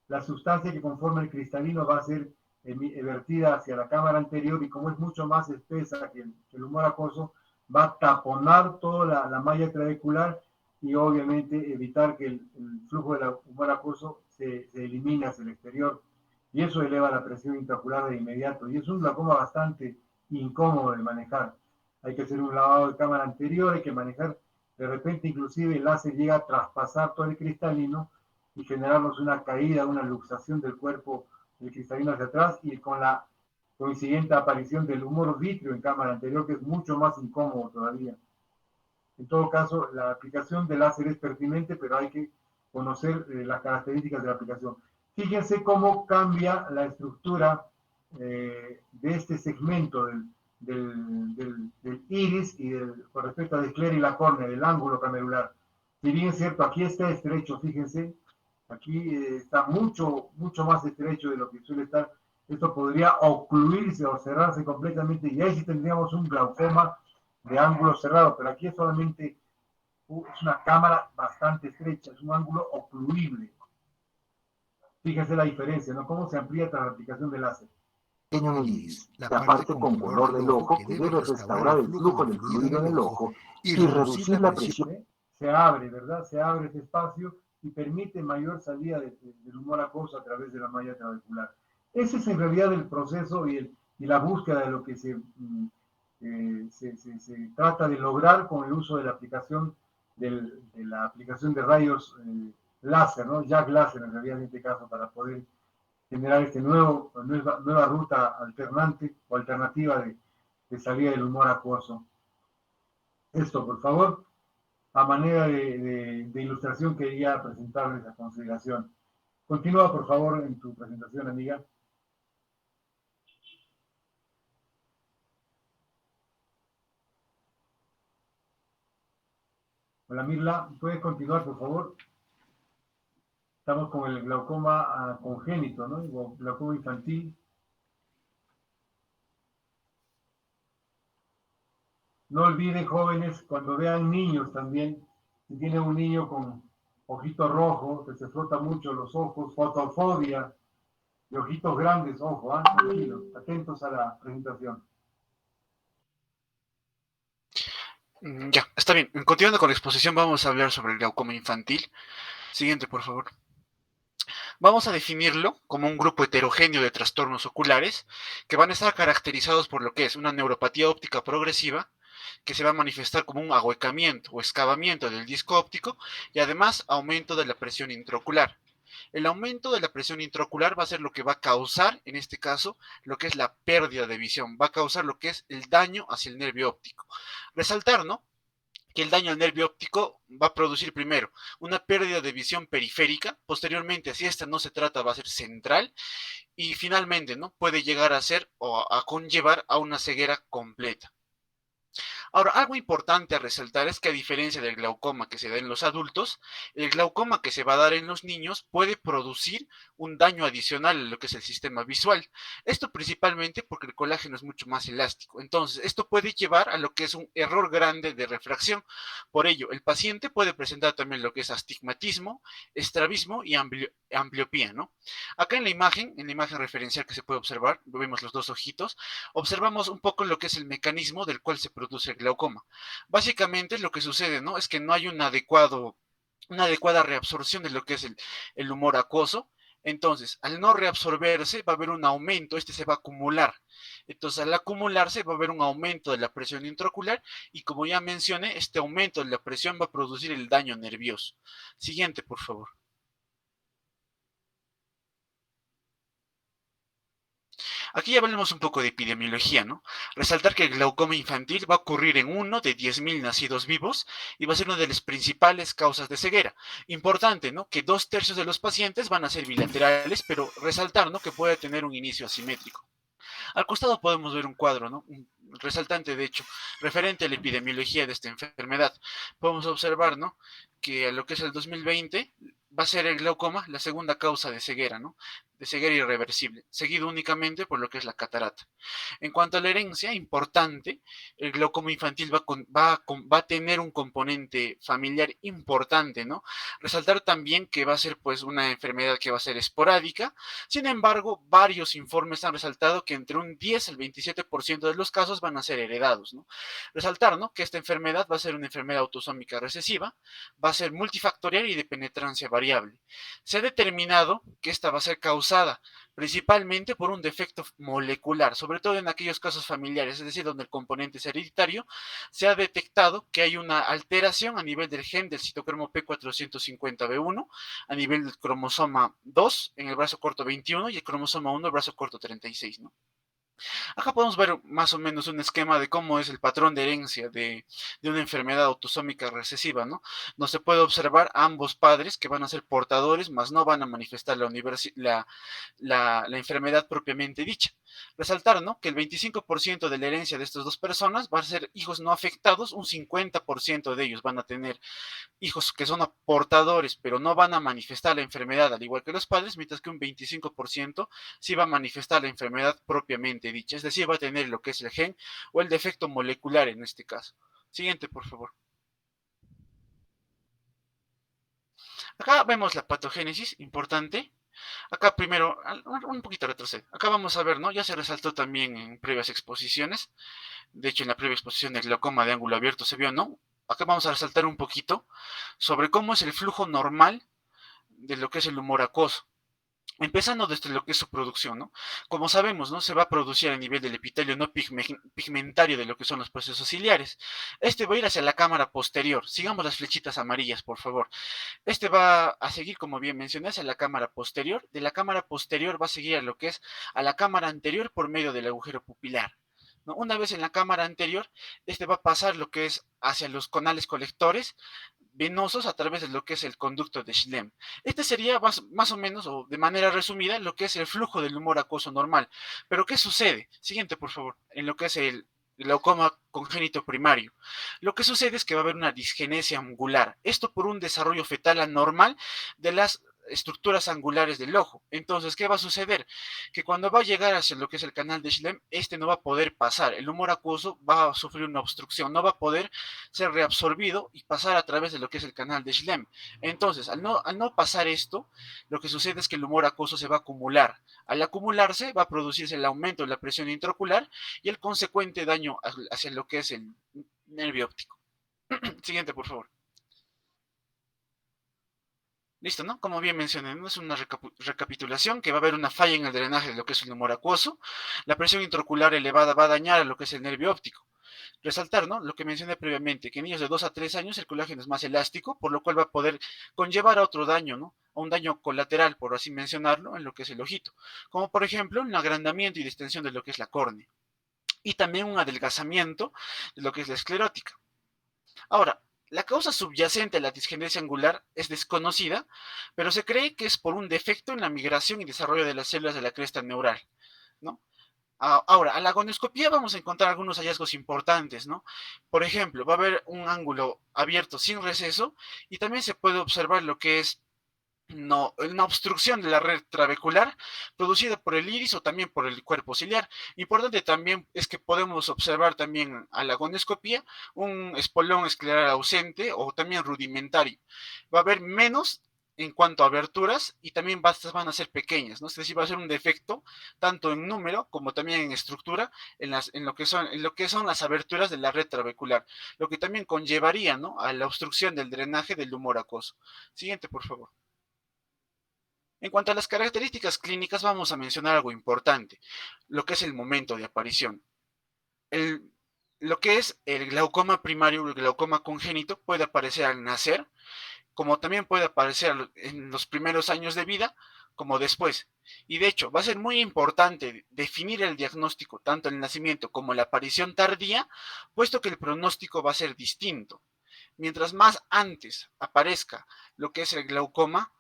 la sustancia que conforma el cristalino va a ser vertida hacia la cámara anterior y como es mucho más espesa que el humor acuoso, va a taponar toda la malla trabecular y obviamente evitar que el flujo del humor acuoso se elimine hacia el exterior y eso eleva la presión intraocular de inmediato y es un glaucoma bastante incómodo de manejar. Hay que hacer un lavado de cámara anterior, hay que manejar, de repente inclusive el láser llega a traspasar todo el cristalino y generarnos una caída, una luxación del cuerpo del cristalino hacia atrás y con la coincidente aparición del humor vítreo en cámara anterior, que es mucho más incómodo todavía. En todo caso, la aplicación del láser es pertinente, pero hay que conocer las características de la aplicación. Fíjense cómo cambia la estructura de este segmento del iris y con respecto al esclera y la córnea, del ángulo camerular. Si bien es cierto, aquí está estrecho, fíjense, aquí está mucho más estrecho de lo que suele estar. Esto podría ocluirse o cerrarse completamente y ahí sí tendríamos un glaucoma de ángulo cerrado, pero aquí es solamente es una cámara bastante estrecha, es un ángulo ocluible. Fíjense la diferencia, ¿no? Cómo se amplía tras la aplicación del láser. En el iris, la parte con color del ojo que debe restaurar el flujo del fluido en el ojo y reducir la presión. Se abre, ¿verdad? Se abre ese espacio y permite mayor salida del humor acuoso a través de la malla trabecular. Ese es en realidad el proceso y la búsqueda de lo que se trata de lograr con el uso de la aplicación de rayos láser, ¿no? Jack láser en realidad en este caso, para poder generar nueva ruta alternante o alternativa de salida del humor acuoso. Esto, por favor, a manera de ilustración quería presentarles a consideración. Continúa, por favor, en tu presentación, amiga. Hola, Mirla, ¿puedes continuar, por favor? Estamos con el glaucoma congénito, ¿no? El glaucoma infantil. No olviden, jóvenes, cuando vean niños también, si tienen un niño con ojito rojo, que se frota mucho los ojos, fotofobia, de ojitos grandes, ojo, tranquilos, atentos a la presentación. Ya, está bien. Continuando con la exposición, vamos a hablar sobre el glaucoma infantil. Siguiente, por favor. Vamos a definirlo como un grupo heterogéneo de trastornos oculares que van a estar caracterizados por lo que es una neuropatía óptica progresiva, que se va a manifestar como un ahuecamiento o excavamiento del disco óptico y además aumento de la presión intraocular. El aumento de la presión intraocular va a ser lo que va a causar, en este caso, lo que es la pérdida de visión, va a causar lo que es el daño hacia el nervio óptico. Resaltar, ¿no?, que el daño al nervio óptico va a producir primero una pérdida de visión periférica, posteriormente, si esta no se trata, va a ser central, y finalmente, ¿no?, puede llegar a ser o a conllevar a una ceguera completa. Ahora, algo importante a resaltar es que a diferencia del glaucoma que se da en los adultos, el glaucoma que se va a dar en los niños puede producir un daño adicional en lo que es el sistema visual. Esto principalmente porque el colágeno es mucho más elástico. Entonces, esto puede llevar a lo que es un error grande de refracción. Por ello, el paciente puede presentar también lo que es astigmatismo, estrabismo y ambliopía, ¿no? Acá en la imagen referencial que se puede observar, vemos los dos ojitos, observamos un poco lo que es el mecanismo del cual se produce el glaucoma. Básicamente lo que sucede, ¿no?, es que no hay una adecuada reabsorción de lo que es el humor acuoso. Entonces, al no reabsorberse, va a haber un aumento, este se va a acumular. Entonces, al acumularse, va a haber un aumento de la presión intraocular y, como ya mencioné, este aumento de la presión va a producir el daño nervioso. Siguiente, por favor. Aquí ya hablemos un poco de epidemiología, ¿no? Resaltar que el glaucoma infantil va a ocurrir en 1 de 10.000 nacidos vivos y va a ser una de las principales causas de ceguera. Importante, ¿no?, que 2/3 de los pacientes van a ser bilaterales, pero resaltar, ¿no?, que puede tener un inicio asimétrico. Al costado podemos ver un cuadro, ¿no?, un resaltante, de hecho, referente a la epidemiología de esta enfermedad. Podemos observar, ¿no?, que a lo que es el 2020 va a ser el glaucoma la segunda causa de ceguera, ¿no?, de ceguera irreversible, seguido únicamente por lo que es la catarata. En cuanto a la herencia, importante, el glaucoma infantil va a tener un componente familiar importante, ¿no? Resaltar también que va a ser pues una enfermedad que va a ser esporádica. Sin embargo, varios informes han resaltado que entre un 10 al 27% de los casos van a ser heredados, ¿no? Resaltar, ¿no?, que esta enfermedad va a ser una enfermedad autosómica recesiva, va a ser multifactorial y de penetrancia variable. Se ha determinado que esta va a ser causada principalmente por un defecto molecular, sobre todo en aquellos casos familiares, es decir, donde el componente es hereditario. Se ha detectado que hay una alteración a nivel del gen del citocromo P450B1, a nivel del cromosoma 2 en el brazo corto 21 y el cromosoma 1 en el brazo corto 36, ¿no? Acá podemos ver más o menos un esquema de cómo es el patrón de herencia de una enfermedad autosómica recesiva, ¿no? No se puede observar a ambos padres que van a ser portadores, mas no van a manifestar la enfermedad propiamente dicha. Resaltar, ¿no?, que el 25% de la herencia de estas dos personas va a ser hijos no afectados, un 50% de ellos van a tener hijos que son portadores, pero no van a manifestar la enfermedad al igual que los padres, mientras que un 25% sí va a manifestar la enfermedad propiamente dicha, es decir, va a tener lo que es el gen o el defecto molecular en este caso. Siguiente, por favor. Acá vemos la patogénesis, importante. Acá primero, un poquito retrocedo. Acá vamos a ver, ¿no? Ya se resaltó también en previas exposiciones. De hecho, en la previa exposición del glaucoma de ángulo abierto se vio, ¿no? Acá vamos a resaltar un poquito sobre cómo es el flujo normal de lo que es el humor acuoso. Empezando desde lo que es su producción, ¿no? Como sabemos, ¿no?, se va a producir a nivel del epitelio no pigmentario de lo que son los procesos ciliares. Este va a ir hacia la cámara posterior. Sigamos las flechitas amarillas, por favor. Este va a seguir, como bien mencioné, hacia la cámara posterior. De la cámara posterior va a seguir a lo que es a la cámara anterior por medio del agujero pupilar, ¿no? Una vez en la cámara anterior, este va a pasar lo que es hacia los canales colectores venosos a través de lo que es el conducto de Schlemm. Este sería más o menos, o de manera resumida, lo que es el flujo del humor acuoso normal. Pero, ¿qué sucede? Siguiente, por favor, en lo que es el glaucoma congénito primario. Lo que sucede es que va a haber una disgenesia angular. Esto por un desarrollo fetal anormal de las estructuras angulares del ojo. Entonces, ¿qué va a suceder? Que cuando va a llegar hacia lo que es el canal de Schlemm, este no va a poder pasar. El humor acuoso va a sufrir una obstrucción, no va a poder ser reabsorbido y pasar a través de lo que es el canal de Schlemm. Entonces, al no pasar esto, lo que sucede es que el humor acuoso se va a acumular. Al acumularse, va a producirse el aumento de la presión intraocular y el consecuente daño hacia lo que es el nervio óptico. Siguiente, por favor. Listo, ¿no? Como bien mencioné, ¿no? Es una recapitulación que va a haber una falla en el drenaje de lo que es el humor acuoso. La presión intraocular elevada va a dañar a lo que es el nervio óptico. Resaltar, ¿no? Lo que mencioné previamente, que en niños de 2 a 3 años el colágeno es más elástico, por lo cual va a poder conllevar a otro daño, ¿no? A un daño colateral, por así mencionarlo, en lo que es el ojito. Como por ejemplo, un agrandamiento y distensión de lo que es la córnea. Y también un adelgazamiento de lo que es la esclerótica. Ahora, la causa subyacente a la disgenesia angular es desconocida, pero se cree que es por un defecto en la migración y desarrollo de las células de la cresta neural, ¿no? Ahora, a la gonioscopía vamos a encontrar algunos hallazgos importantes, ¿no? Por ejemplo, va a haber un ángulo abierto sin receso y también se puede observar lo que es una obstrucción de la red trabecular producida por el iris o también por el cuerpo ciliar. Importante también es que podemos observar también a la gonioscopía un espolón escleral ausente o también rudimentario. Va a haber menos en cuanto a aberturas y también van a ser pequeñas, ¿no? Es decir, va a ser un defecto tanto en número como también en estructura en lo que son las aberturas de la red trabecular, lo que también conllevaría, ¿no?, a la obstrucción del drenaje del humor acuoso. Siguiente, por favor. En cuanto a las características clínicas, vamos a mencionar algo importante, lo que es el momento de aparición. Lo que es el glaucoma primario o el glaucoma congénito puede aparecer al nacer, como también puede aparecer en los primeros años de vida, como después. Y de hecho, va a ser muy importante definir el diagnóstico, tanto el nacimiento como la aparición tardía, puesto que el pronóstico va a ser distinto. Mientras más antes aparezca lo que es el glaucoma,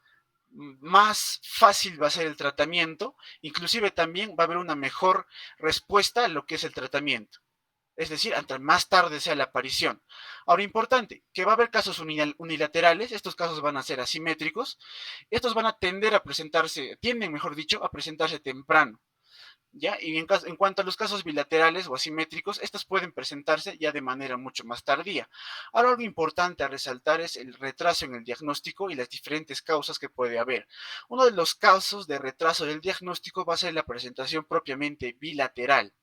más fácil va a ser el tratamiento, inclusive también va a haber una mejor respuesta a lo que es el tratamiento. Es decir, entre más tarde sea la aparición. Ahora, importante, que va a haber casos unilaterales, estos casos van a ser asimétricos, estos van a tienden, mejor dicho, a presentarse temprano, ¿ya? Y en cuanto a los casos bilaterales o asimétricos, estos pueden presentarse ya de manera mucho más tardía. Ahora, algo importante a resaltar es el retraso en el diagnóstico y las diferentes causas que puede haber. Uno de los casos de retraso del diagnóstico va a ser la presentación propiamente bilateral.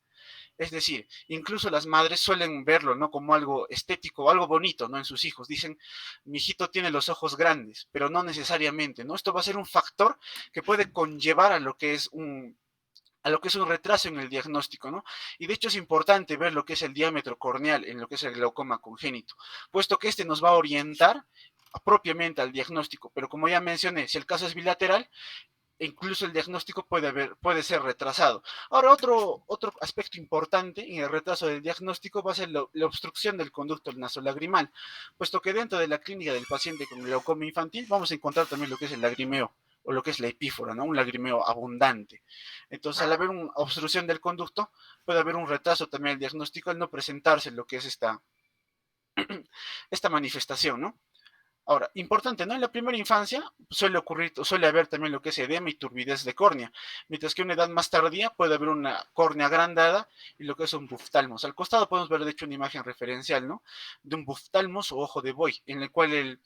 Es decir, incluso las madres suelen verlo, ¿no?, como algo estético, algo bonito, ¿no?, en sus hijos. Dicen, mi hijito tiene los ojos grandes, pero no necesariamente, ¿no? Esto va a ser un factor que puede conllevar a lo que es un retraso en el diagnóstico, ¿no? Y de hecho es importante ver lo que es el diámetro corneal en lo que es el glaucoma congénito, puesto que este nos va a orientar propiamente al diagnóstico. Pero como ya mencioné, si el caso es bilateral, incluso el diagnóstico puede ser retrasado. Ahora, otro aspecto importante en el retraso del diagnóstico va a ser la obstrucción del conducto nasolagrimal, puesto que dentro de la clínica del paciente con glaucoma infantil vamos a encontrar también lo que es el lagrimeo, o lo que es la epífora, ¿no?, un lagrimeo abundante. Entonces, al haber una obstrucción del conducto, puede haber un retraso también al diagnóstico al no presentarse lo que es esta manifestación, ¿no? Ahora, importante, ¿no? En la primera infancia suele haber también lo que es edema y turbidez de córnea, mientras que en una edad más tardía puede haber una córnea agrandada y lo que es un buftalmos. Al costado podemos ver, de hecho, una imagen referencial, ¿no?, de un buftalmos o ojo de buey, en el cual el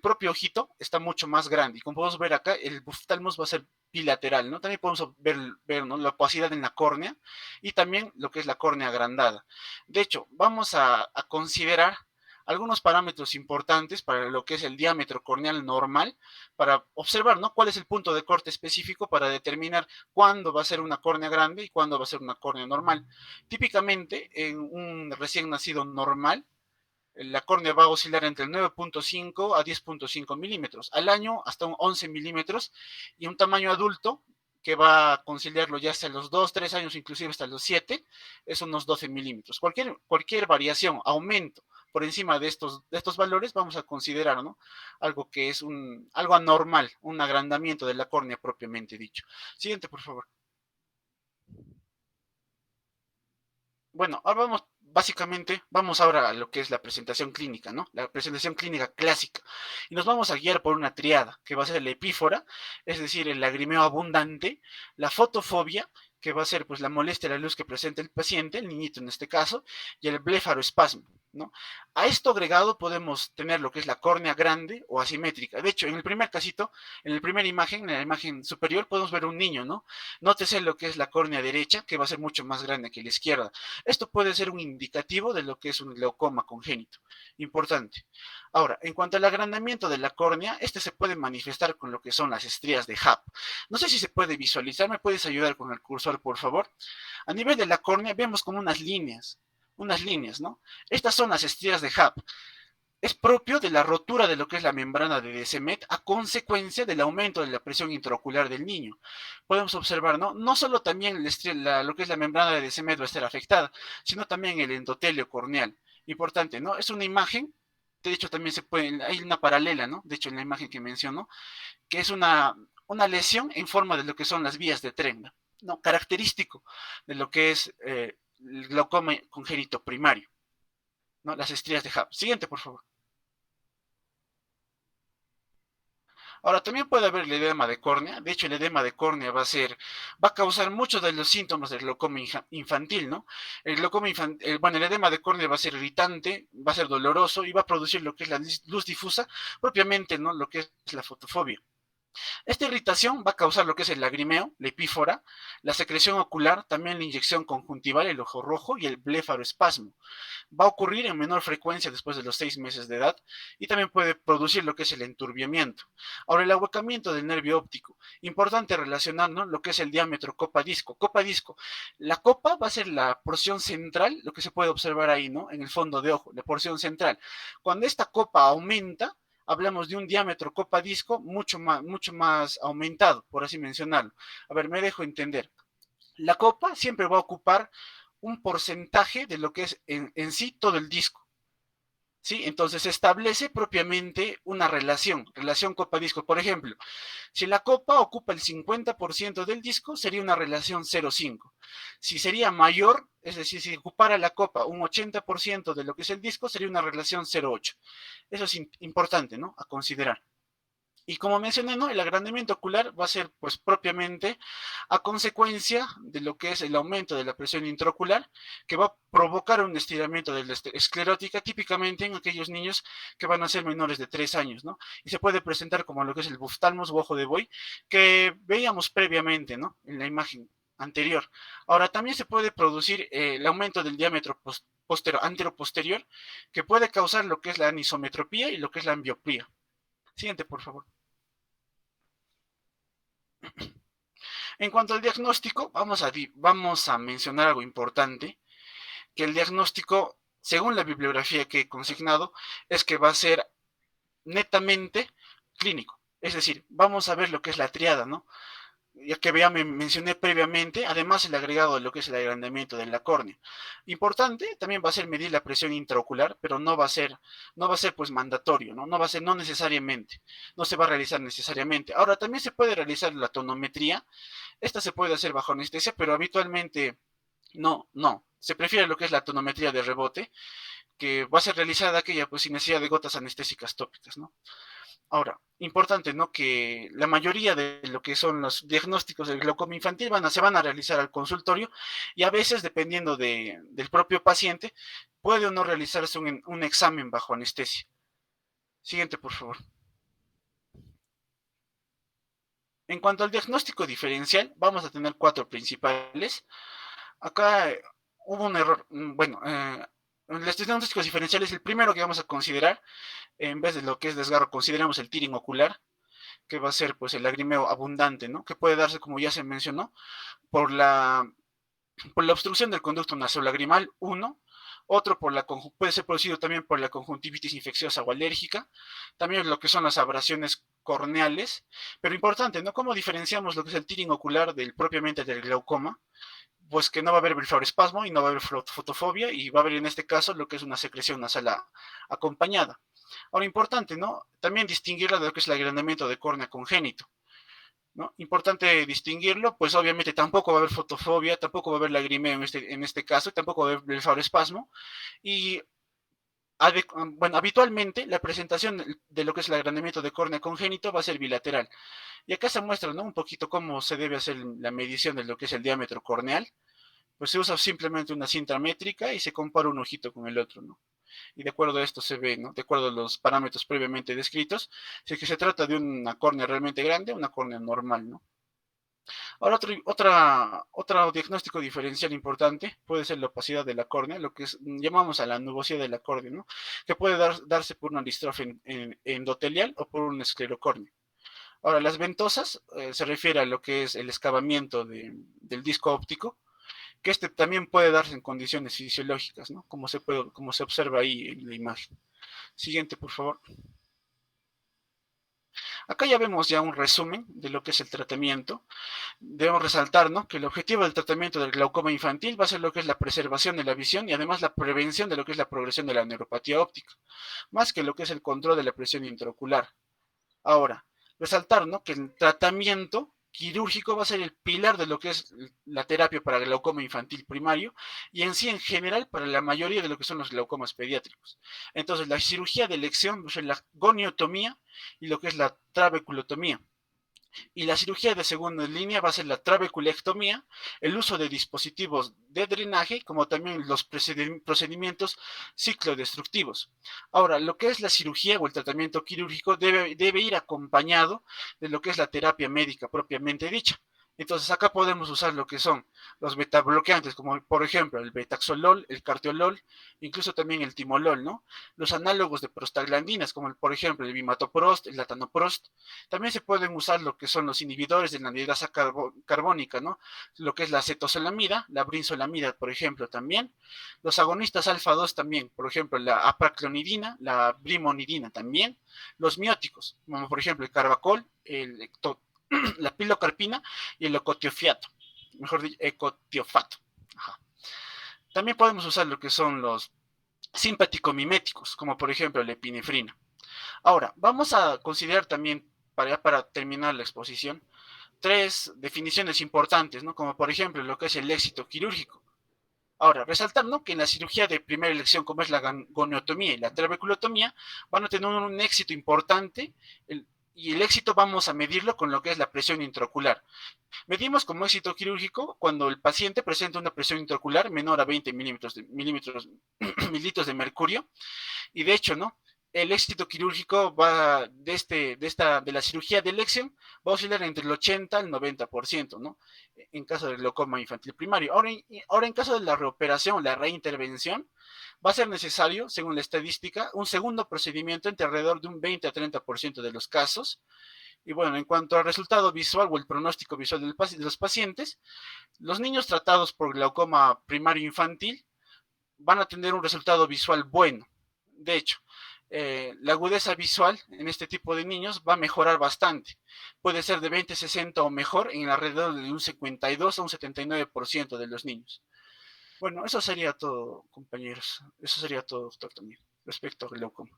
propio ojito está mucho más grande. Y como podemos ver acá, el buftalmos va a ser bilateral, ¿no? También podemos ver, ¿no?, la opacidad en la córnea y también lo que es la córnea agrandada. De hecho, vamos a considerar algunos parámetros importantes para lo que es el diámetro corneal normal, para observar, ¿no?, cuál es el punto de corte específico para determinar cuándo va a ser una córnea grande y cuándo va a ser una córnea normal. Típicamente, en un recién nacido normal, la córnea va a oscilar entre el 9.5 a 10.5 milímetros, al año hasta un 11 milímetros, y un tamaño adulto que va a conciliarlo ya hasta los 2, 3 años, inclusive hasta los 7, es unos 12 milímetros. Cualquier variación, aumento por encima de estos valores, vamos a considerar, ¿no?, algo que es algo anormal, un agrandamiento de la córnea propiamente dicho. Siguiente, por favor. Bueno, ahora vamos ahora a lo que es la presentación clínica, ¿no? La presentación clínica clásica. Y nos vamos a guiar por una triada, que va a ser la epífora, es decir, el lagrimeo abundante, la fotofobia, que va a ser pues la molestia a la luz que presenta el paciente, el niñito en este caso, y el blefaroespasmo. ¿no? A esto agregado podemos tener lo que es la córnea grande o asimétrica. De hecho, en el primer casito, en la primera imagen, en la imagen superior, podemos ver un niño, ¿no? Nótese lo que es la córnea derecha, que va a ser mucho más grande que la izquierda. Esto puede ser un indicativo de lo que es un glaucoma congénito. Importante. Ahora, en cuanto al agrandamiento de la córnea, este se puede manifestar con lo que son las estrías de Hub. No sé si se puede visualizar, ¿me puedes ayudar con el cursor, por favor? A nivel de la córnea vemos como unas líneas, ¿no? Estas son las estrías de Hub. Es propio de la rotura de lo que es la membrana de Descemet a consecuencia del aumento de la presión intraocular del niño. Podemos observar, ¿no? No solo también lo que es la membrana de Descemet va a estar afectada, sino también el endotelio corneal. Importante, ¿no? Es una imagen, de hecho también hay una paralela, ¿no? De hecho en la imagen que menciono, que es una lesión en forma de lo que son las vías de tren, ¿no? Característico de lo que es el glaucoma congénito primario, ¿no? Las estrías de Hub. Siguiente, por favor. Ahora, también puede haber el edema de córnea. De hecho, el edema de córnea va a causar muchos de los síntomas del glaucoma infantil, ¿no? El glaucoma el edema de córnea va a ser irritante, va a ser doloroso y va a producir lo que es la luz difusa, propiamente, ¿no? Lo que es la fotofobia. Esta irritación va a causar lo que es el lagrimeo, la epífora, la secreción ocular, también la inyección conjuntival, el ojo rojo y el blefaroespasmo. Va a ocurrir en menor frecuencia después de los 6 meses de edad y también puede producir lo que es el enturbiamiento. Ahora, el ahuecamiento del nervio óptico. Importante relacionar, ¿no? Lo que es el diámetro copa-disco. Copa-disco. La copa va a ser la porción central, lo que se puede observar ahí, ¿no? En el fondo de ojo, la porción central. Cuando esta copa aumenta, hablamos de un diámetro copa-disco mucho más aumentado, por así mencionarlo. A ver, me dejo entender. La copa siempre va a ocupar un porcentaje de lo que es en sí todo el disco. ¿Sí? Entonces se establece propiamente una relación copa-disco. Por ejemplo, si la copa ocupa el 50% del disco, sería una relación 0,5. Si sería mayor, es decir, si ocupara la copa un 80% de lo que es el disco, sería una relación 0,8. Eso es importante, ¿no? A considerar. Y como mencioné, ¿no? El agrandamiento ocular va a ser, pues, propiamente a consecuencia de lo que es el aumento de la presión intraocular, que va a provocar un estiramiento de la esclerótica, típicamente en aquellos niños que van a ser menores de 3 años, ¿no? Y se puede presentar como lo que es el buftalmos o ojo de buey, que veíamos previamente, ¿no? En la imagen anterior. Ahora, también se puede producir el aumento del diámetro antero-posterior, que puede causar lo que es la anisometropía y lo que es la ambliopía. Siguiente, por favor. En cuanto al diagnóstico, vamos a mencionar algo importante, que el diagnóstico, según la bibliografía que he consignado, es que va a ser netamente clínico. Es decir, vamos a ver lo que es la triada, ¿no? Ya que me mencioné previamente, además el agregado de lo que es el agrandamiento de la córnea. Importante, también va a ser medir la presión intraocular, pero no va a ser pues mandatorio, ¿no? No necesariamente, no se va a realizar necesariamente. Ahora, también se puede realizar la tonometría, esta se puede hacer bajo anestesia, pero habitualmente no, se prefiere lo que es la tonometría de rebote, que va a ser realizada aquella pues sin necesidad de gotas anestésicas tópicas, ¿no? Ahora, importante, ¿no? Que la mayoría de lo que son los diagnósticos del glaucoma infantil se van a realizar al consultorio y a veces, dependiendo del propio paciente, puede o no realizarse un examen bajo anestesia. Siguiente, por favor. En cuanto al diagnóstico diferencial, vamos a tener 4 principales. Acá hubo un error. Bueno, los diagnósticos diferenciales, el primero que vamos a considerar, en vez de lo que es desgarro, consideramos el tearing ocular, que va a ser pues el lagrimeo abundante, ¿no? Que puede darse, como ya se mencionó, por la obstrucción del conducto nasolagrimal, 1. Otro puede ser producido también por la conjuntivitis infecciosa o alérgica. También lo que son las abrasiones corneales. Pero importante, ¿no? ¿Cómo diferenciamos lo que es el tearing ocular propiamente del glaucoma? Pues que no va a haber blefaroespasmo y no va a haber fotofobia y va a haber en este caso lo que es una secreción nasal acompañada. Ahora, importante, ¿no? También distinguirla de lo que es el agrandamiento de córnea congénito, ¿no? Importante distinguirlo, pues obviamente tampoco va a haber fotofobia, tampoco va a haber lagrimeo en este caso, tampoco va a haber blefaroespasmo. Y bueno, habitualmente la presentación de lo que es el agrandamiento de córnea congénito va a ser bilateral. Y acá se muestra, ¿no? Un poquito cómo se debe hacer la medición de lo que es el diámetro corneal. Pues se usa simplemente una cinta métrica y se compara un ojito con el otro, ¿no? Y de acuerdo a esto se ve, ¿no? De acuerdo a los parámetros previamente descritos, si es que se trata de una córnea realmente grande, una córnea normal, ¿no? Ahora, otro diagnóstico diferencial importante puede ser la opacidad de la córnea, lo que llamamos a la nubosidad de la córnea, ¿no? Que puede darse por una distrofia endotelial o por un esclerocórnea. Ahora, las ventosas se refiere a lo que es el excavamiento del disco óptico, que este también puede darse en condiciones fisiológicas, ¿no? Como se observa ahí en la imagen. Siguiente, por favor. Acá ya vemos ya un resumen de lo que es el tratamiento. Debemos resaltar, ¿no?, que el objetivo del tratamiento del glaucoma infantil va a ser lo que es la preservación de la visión y además la prevención de lo que es la progresión de la neuropatía óptica, más que lo que es el control de la presión intraocular. Ahora, resaltar, ¿no?, que el tratamiento quirúrgico va a ser el pilar de lo que es la terapia para glaucoma infantil primario y en sí en general para la mayoría de lo que son los glaucomas pediátricos. Entonces, la cirugía de elección va a ser la goniotomía y lo que es la trabeculotomía. Y la cirugía de segunda línea va a ser la trabeculectomía, el uso de dispositivos de drenaje, como también los procedimientos ciclodestructivos. Ahora, lo que es la cirugía o el tratamiento quirúrgico debe ir acompañado de lo que es la terapia médica propiamente dicha. Entonces acá podemos usar lo que son los betabloqueantes, como por ejemplo el betaxolol, el cartiolol, incluso también el timolol, ¿no? Los análogos de prostaglandinas, como por ejemplo el bimatoprost, el latanoprost. También se pueden usar lo que son los inhibidores de la anhidrasa carbónica, ¿no? Lo que es la acetozolamida, la brinzolamida, por ejemplo, también. Los agonistas alfa-2 también, por ejemplo, la apraclonidina, la brimonidina también. Los mióticos, como por ejemplo el carbacol, la pilocarpina y el ecotiofato, mejor dicho, ecotiofato. Ajá. También podemos usar lo que son los simpaticomiméticos, como por ejemplo la epinefrina. Ahora, vamos a considerar también, para terminar la exposición, tres definiciones importantes, ¿no? Como por ejemplo lo que es el éxito quirúrgico. Ahora, resaltar, ¿no?, que en la cirugía de primera elección, como es la goniotomía y la trabeculotomía, van a tener un éxito importante, y el éxito vamos a medirlo con lo que es la presión intraocular. Medimos como éxito quirúrgico cuando el paciente presenta una presión intraocular menor a 20 mililitros de mercurio, y de hecho, ¿no?, el éxito quirúrgico va de la cirugía de elección va a oscilar entre el 80 al 90%, ¿no?, en caso del glaucoma infantil primario. Ahora, en caso de la reoperación o la reintervención, va a ser necesario, según la estadística, un segundo procedimiento entre alrededor de un 20 a 30% de los casos. Y bueno, en cuanto al resultado visual o el pronóstico visual de los pacientes, los niños tratados por glaucoma primario infantil van a tener un resultado visual bueno. De hecho, la agudeza visual en este tipo de niños va a mejorar bastante. Puede ser de 20-60 o mejor en alrededor de un 52 a un 79% de los niños. Bueno, eso sería todo, compañeros. Eso sería todo, doctor, también, respecto al glaucoma.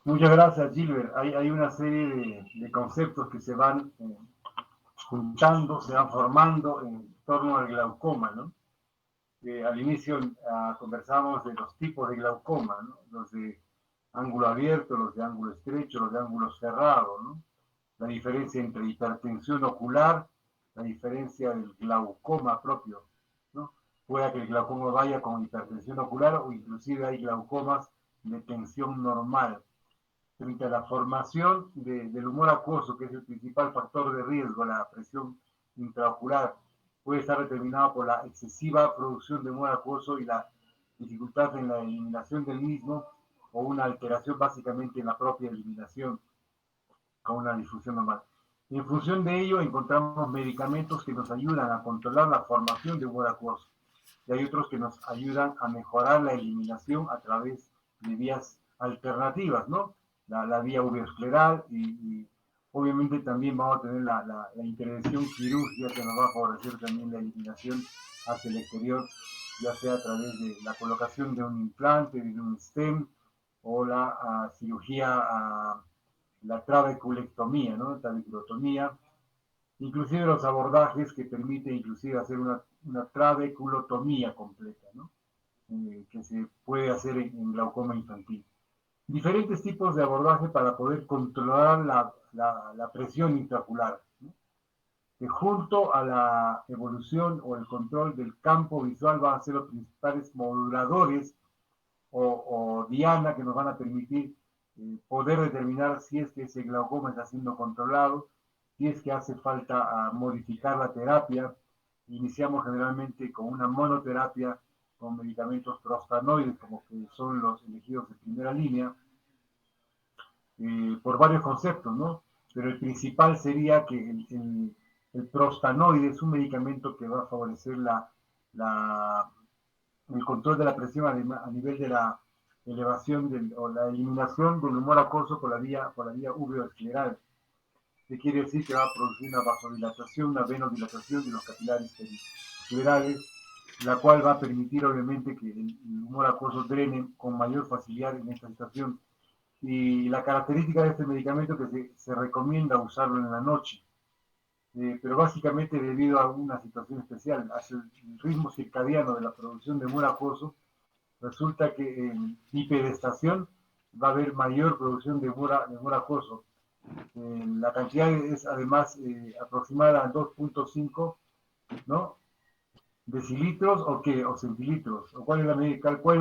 Muchas gracias, Gilbert. Hay una serie de conceptos que se van juntando, se van formando en torno al glaucoma, ¿no? Al inicio conversamos de los tipos de glaucoma, ¿no? Los de ángulo abierto, los de ángulo estrecho, los de ángulo cerrado, ¿no? La diferencia entre hipertensión ocular, la diferencia del glaucoma propio, ¿no? Puede que el glaucoma vaya con hipertensión ocular o inclusive hay glaucomas de tensión normal. Frente a la formación del humor acuoso, que es el principal factor de riesgo, la presión intraocular, puede estar determinado por la excesiva producción de humor acuoso y la dificultad en la eliminación del mismo, o una alteración básicamente en la propia eliminación, con una difusión normal. En función de ello, encontramos medicamentos que nos ayudan a controlar la formación de humor acuoso, y hay otros que nos ayudan a mejorar la eliminación a través de vías alternativas, ¿no? La vía uveoscleral y obviamente también vamos a tener la intervención quirúrgica que nos va a favorecer también la eliminación hacia el exterior, ya sea a través de la colocación de un implante, de un stem, o la cirugía, la trabeculectomía, ¿no? Trabeculotomía, inclusive los abordajes que permiten inclusive hacer una trabeculotomía completa, ¿no? Que se puede hacer en glaucoma infantil. Diferentes tipos de abordaje para poder controlar la presión intraocular, ¿no? Que junto a la evolución o el control del campo visual van a ser los principales moduladores o diana que nos van a permitir poder determinar si es que ese glaucoma está siendo controlado, si es que hace falta modificar la terapia. Iniciamos generalmente con una monoterapia con medicamentos prostanoides, como que son los elegidos de primera línea, por varios conceptos, ¿no? Pero el principal sería que el prostanoide es un medicamento que va a favorecer el control de la presión a nivel de la elevación o la eliminación del humor acuoso por la vía uveoescleral, que quiere decir que va a producir una vasodilatación, una venodilatación de los capilares esclerales, la cual va a permitir obviamente que el humor acuoso drene con mayor facilidad en esta situación. Y la característica de este medicamento es que se recomienda usarlo en la noche, pero básicamente debido a una situación especial, hacia el ritmo circadiano de la producción de humor acuoso, resulta que en bipedestación va a haber mayor producción de humor acuoso. La cantidad es además aproximada a 2.5, ¿no? ¿Decilitros o qué? ¿O centilitros? ¿O cuál es la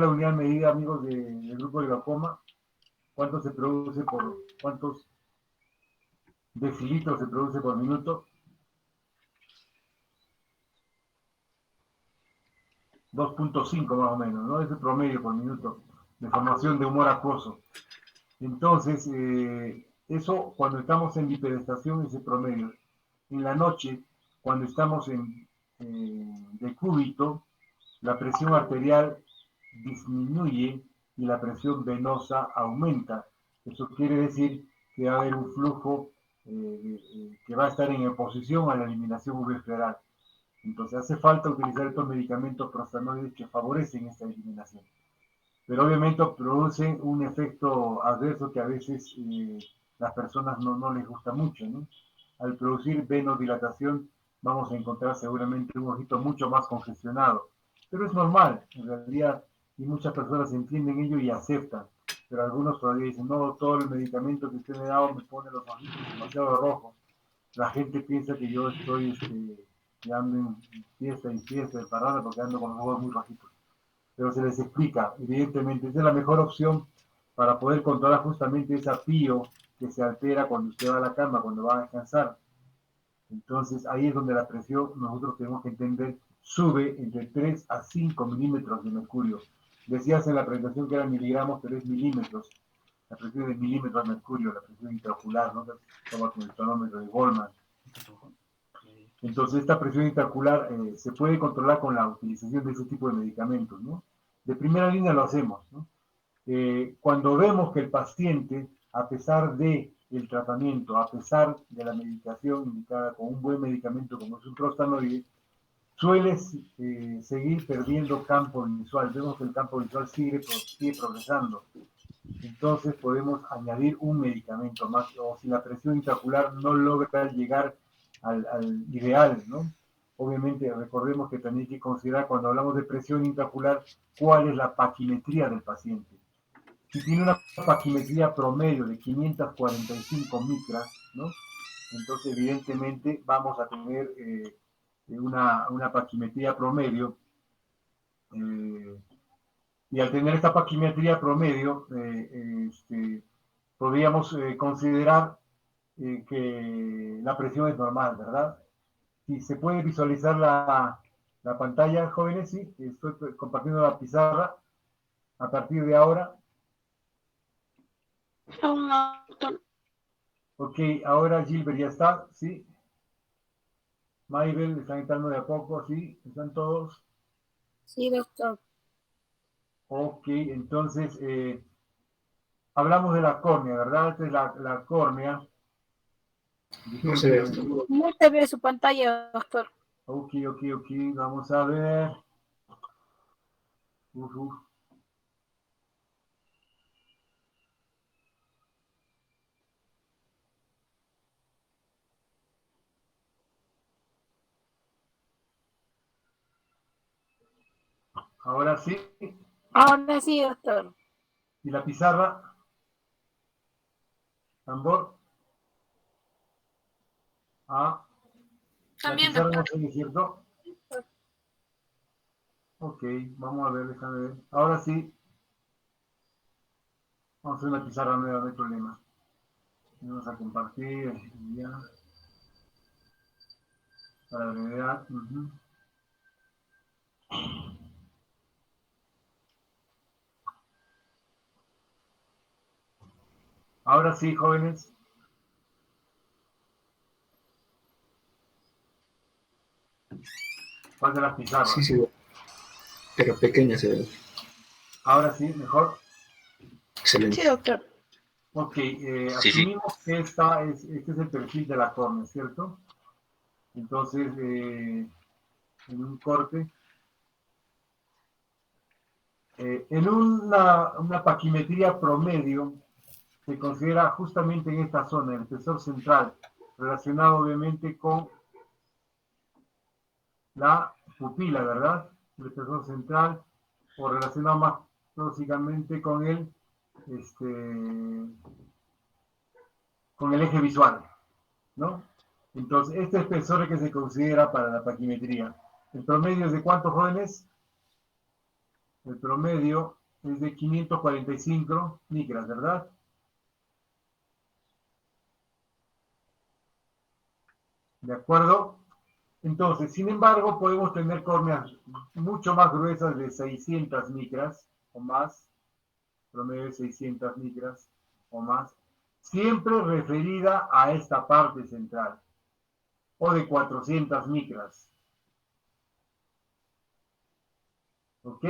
unidad medida, amigos del grupo de glaucoma? ¿Cuánto se produce cuántos decilitros se produce por minuto? 2.5 más o menos, ¿no? Es el promedio por minuto de formación de humor acuoso. Entonces, eso cuando estamos en bipedestación es el promedio. En la noche, cuando estamos en decúbito, la presión arterial disminuye y la presión venosa aumenta. Eso quiere decir que va a haber un flujo que va a estar en oposición a la eliminación uveoscleral. Entonces hace falta utilizar estos medicamentos prostanoides que favorecen esta eliminación. Pero obviamente producen un efecto adverso que a veces las personas no les gusta mucho, ¿no? Al producir venodilatación vamos a encontrar seguramente un ojito mucho más congestionado. Pero es normal, en realidad, y muchas personas entienden ello y aceptan. Pero algunos todavía dicen, no, todo el medicamento que usted me ha dado me pone los ojitos demasiado rojos. La gente piensa que yo estoy ando en fiesta y fiesta de parada porque ando con los ojos muy rojitos. Pero se les explica, evidentemente, esa es la mejor opción para poder controlar justamente ese apío que se altera cuando usted va a la cama, cuando va a descansar. Entonces ahí es donde la presión, nosotros tenemos que entender, sube entre 3 a 5 milímetros de mercurio. Decías en la presentación que eran miligramos, pero es milímetros. La presión es milímetros de mercurio, la presión intraocular, ¿no? Toma con el tonómetro de Goldman. Entonces esta presión intraocular se puede controlar con la utilización de ese tipo de medicamentos, ¿no? De primera línea lo hacemos, ¿no? Cuando vemos que el paciente, a pesar de el tratamiento, a pesar de la medicación indicada con un buen medicamento como es un prostanoide, suele seguir perdiendo campo visual. Vemos que el campo visual sigue progresando. Entonces podemos añadir un medicamento más, o si la presión intraocular no logra llegar al ideal, ¿no? Obviamente recordemos que también hay que considerar cuando hablamos de presión intraocular cuál es la paquimetría del paciente. Si tiene una paquimetría promedio de 545 micras, ¿no? Entonces evidentemente vamos a tener una paquimetría promedio y al tener esta paquimetría promedio podríamos considerar que la presión es normal, ¿verdad? Si se puede visualizar la pantalla, jóvenes, sí, estoy compartiendo la pizarra a partir de ahora. Aún no, doctor. Ok, ahora Gilbert ya está, ¿sí? Maybel, están entrando de a poco, ¿sí? ¿Están todos? Sí, doctor. Ok, entonces, hablamos de la córnea, ¿verdad? Esta es la córnea. No se ve. No se ve su pantalla, doctor. Ok, vamos a ver. Ahora sí. Ahora sí, doctor. ¿Y la pizarra? Tambor. También, la pizarra doctor. no sigue, ¿cierto? Ok, vamos a ver, déjame ver. Ahora sí. Vamos a hacer una pizarra nueva, no hay problema. Vamos a compartir, ya. Para brevedad. Ahora sí, jóvenes. ¿Cuál de las pizarras? Sí, sí, pero pequeña se ve. Ahora sí, mejor. Excelente. Sí, doctor. Ok, Sí, asumimos que este es el perfil de la córnea, ¿cierto? Entonces, en un corte, en una paquimetría promedio, se considera justamente en esta zona, el espesor central, relacionado obviamente con la pupila, ¿verdad? El espesor central, o relacionado más básicamente con con el eje visual, ¿no? Entonces, este espesor es que se considera para la paquimetría. ¿El promedio es de cuántos, jóvenes? El promedio es de 545 micras, ¿verdad? ¿De acuerdo? Entonces, sin embargo, podemos tener córneas mucho más gruesas de 600 micras o más, promedio de 600 micras o más, siempre referida a esta parte central, o de 400 micras. ¿Ok?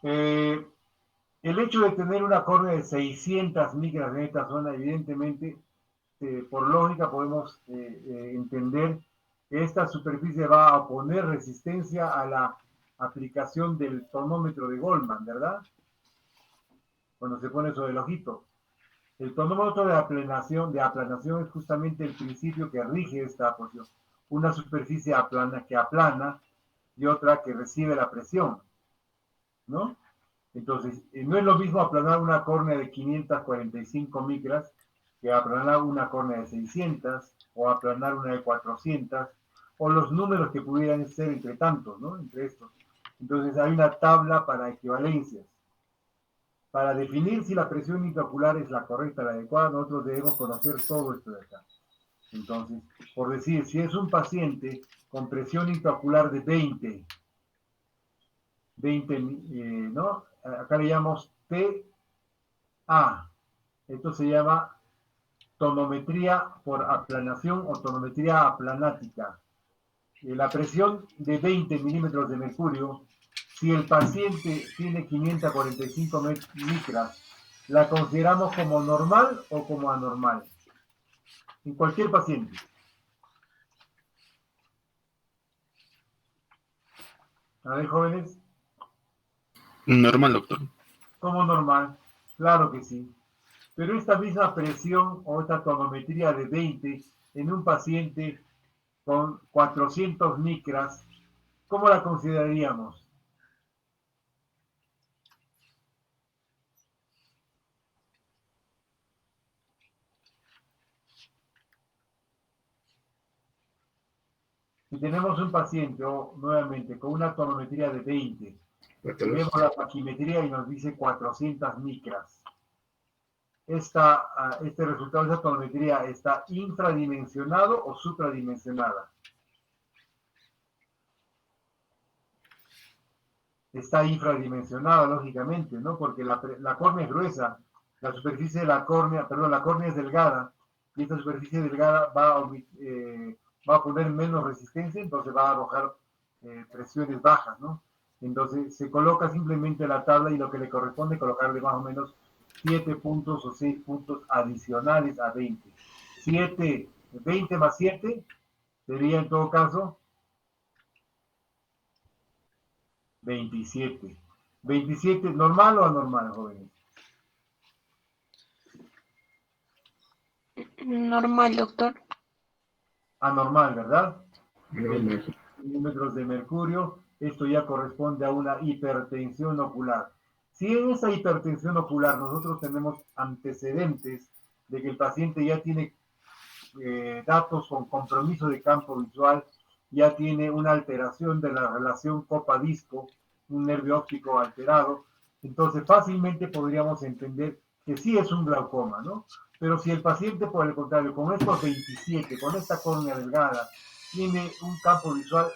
El hecho de tener una córnea de 600 micras en esta zona, evidentemente, por lógica podemos entender que esta superficie va a oponer resistencia a la aplicación del tonómetro de Goldman, ¿verdad? Cuando se pone sobre el ojito. El tonómetro de aplanación es justamente el principio que rige esta posición. Una superficie que aplana y otra que recibe la presión, ¿no? Entonces, no es lo mismo aplanar una córnea de 545 micras que aplanar una córnea de 600 o aplanar una de 400 o los números que pudieran ser entre tantos, ¿no? Entre estos. Entonces, hay una tabla para equivalencias. Para definir si la presión intraocular es la correcta, la adecuada, nosotros debemos conocer todo esto de acá. Entonces, por decir, si es un paciente con presión intraocular de 20, ¿no? Acá le llamamos TA. Esto se llama tonometría por aplanación o tonometría aplanática. La presión de 20 milímetros de mercurio, si el paciente tiene 545 micras, ¿la consideramos como normal o como anormal? En cualquier paciente. A ver, jóvenes. Normal, doctor. ¿Cómo normal? Claro que sí. Pero esta misma presión o esta tonometría de 20 en un paciente con 400 micras, ¿cómo la consideraríamos? Si tenemos un paciente, nuevamente, con una tonometría de 20, vemos la paquimetría y nos dice 400 micras. Este resultado de esa tonometría está infradimensionado o supradimensionada. Está infradimensionada, lógicamente, ¿no? Porque la córnea es gruesa, la superficie de la córnea, perdón, la córnea es delgada, y esta superficie delgada va a poner menos resistencia, entonces va a arrojar presiones bajas, ¿no? Entonces se coloca simplemente la tabla y lo que le corresponde es colocarle más o menos 7 puntos o 6 puntos adicionales a 20. 20 más 7 sería en todo caso 27. 27, ¿normal o anormal, jóvenes? Normal, doctor. Anormal, ¿verdad? 20 milímetros de mercurio. Esto ya corresponde a una hipertensión ocular. Si en esa hipertensión ocular nosotros tenemos antecedentes de que el paciente ya tiene datos con compromiso de campo visual, ya tiene una alteración de la relación copa-disco, un nervio óptico alterado, entonces fácilmente podríamos entender que sí es un glaucoma, ¿no? Pero si el paciente, por el contrario, con estos 27, con esta córnea delgada, tiene un campo visual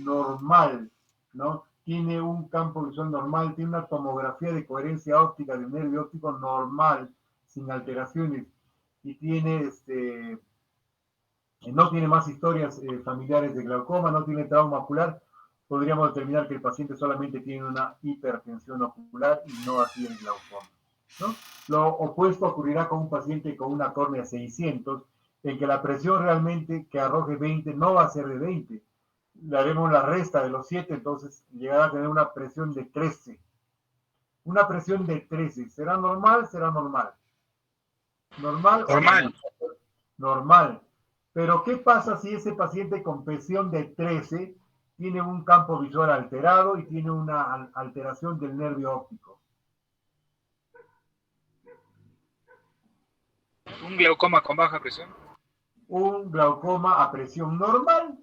normal, ¿no? Tiene un campo visual normal, tiene una tomografía de coherencia óptica del nervio óptico normal, sin alteraciones, y tiene no tiene más historias familiares de glaucoma, no tiene trauma ocular, podríamos determinar que el paciente solamente tiene una hipertensión ocular y no así el glaucoma, ¿no? Lo opuesto ocurrirá con un paciente con una córnea 600, en que la presión realmente que arroje 20 no va a ser de 20. Le haremos la resta de los 7, entonces llegará a tener una presión de 13. Una presión de 13. ¿Será normal? Será normal. ¿Normal? Normal. Normal. Pero ¿qué pasa si ese paciente con presión de 13 tiene un campo visual alterado y tiene una alteración del nervio óptico? ¿Un glaucoma con baja presión? Un glaucoma a presión normal,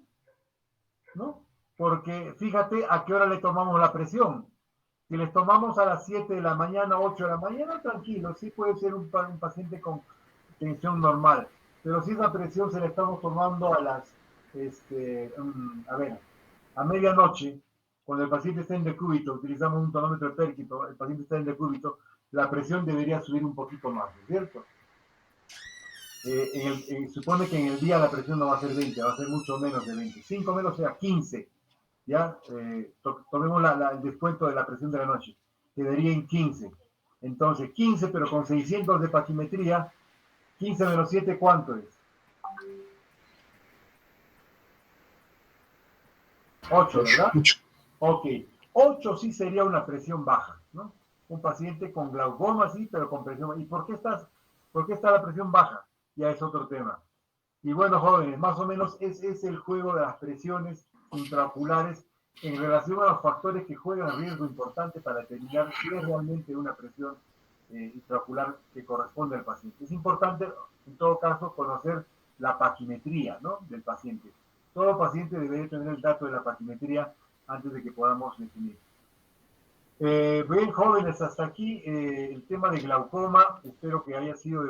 ¿no? Porque fíjate a qué hora le tomamos la presión. Si les tomamos a las 7 de la mañana, 8 de la mañana, tranquilo, sí puede ser un paciente con tensión normal. Pero si esa presión se la estamos tomando a las, a medianoche, cuando el paciente está en decúbito, utilizamos un tonómetro de Pérkito, el paciente está en decúbito, la presión debería subir un poquito más, ¿cierto? Supone que en el día la presión no va a ser 20, va a ser mucho menos de 20. 5 menos sea 15, ¿ya? Tomemos el descuento de la presión de la noche, quedaría en 15. Entonces, 15, pero con 600 de paquimetría, 15 menos 7, ¿cuánto es? 8, ¿verdad? 8. Ok. 8 sí sería una presión baja, ¿no? Un paciente con glaucoma, sí, pero con presión baja. ¿Y por qué está la presión baja? Ya es otro tema. Y bueno, jóvenes, más o menos ese es el juego de las presiones intraoculares en relación a los factores que juegan riesgo importante para determinar si es realmente una presión intraocular que corresponde al paciente. Es importante, en todo caso, conocer la paquimetría, ¿no?, del paciente. Todo paciente debería tener el dato de la paquimetría antes de que podamos definir. Bien, jóvenes, hasta aquí el tema de glaucoma. Espero que haya sido de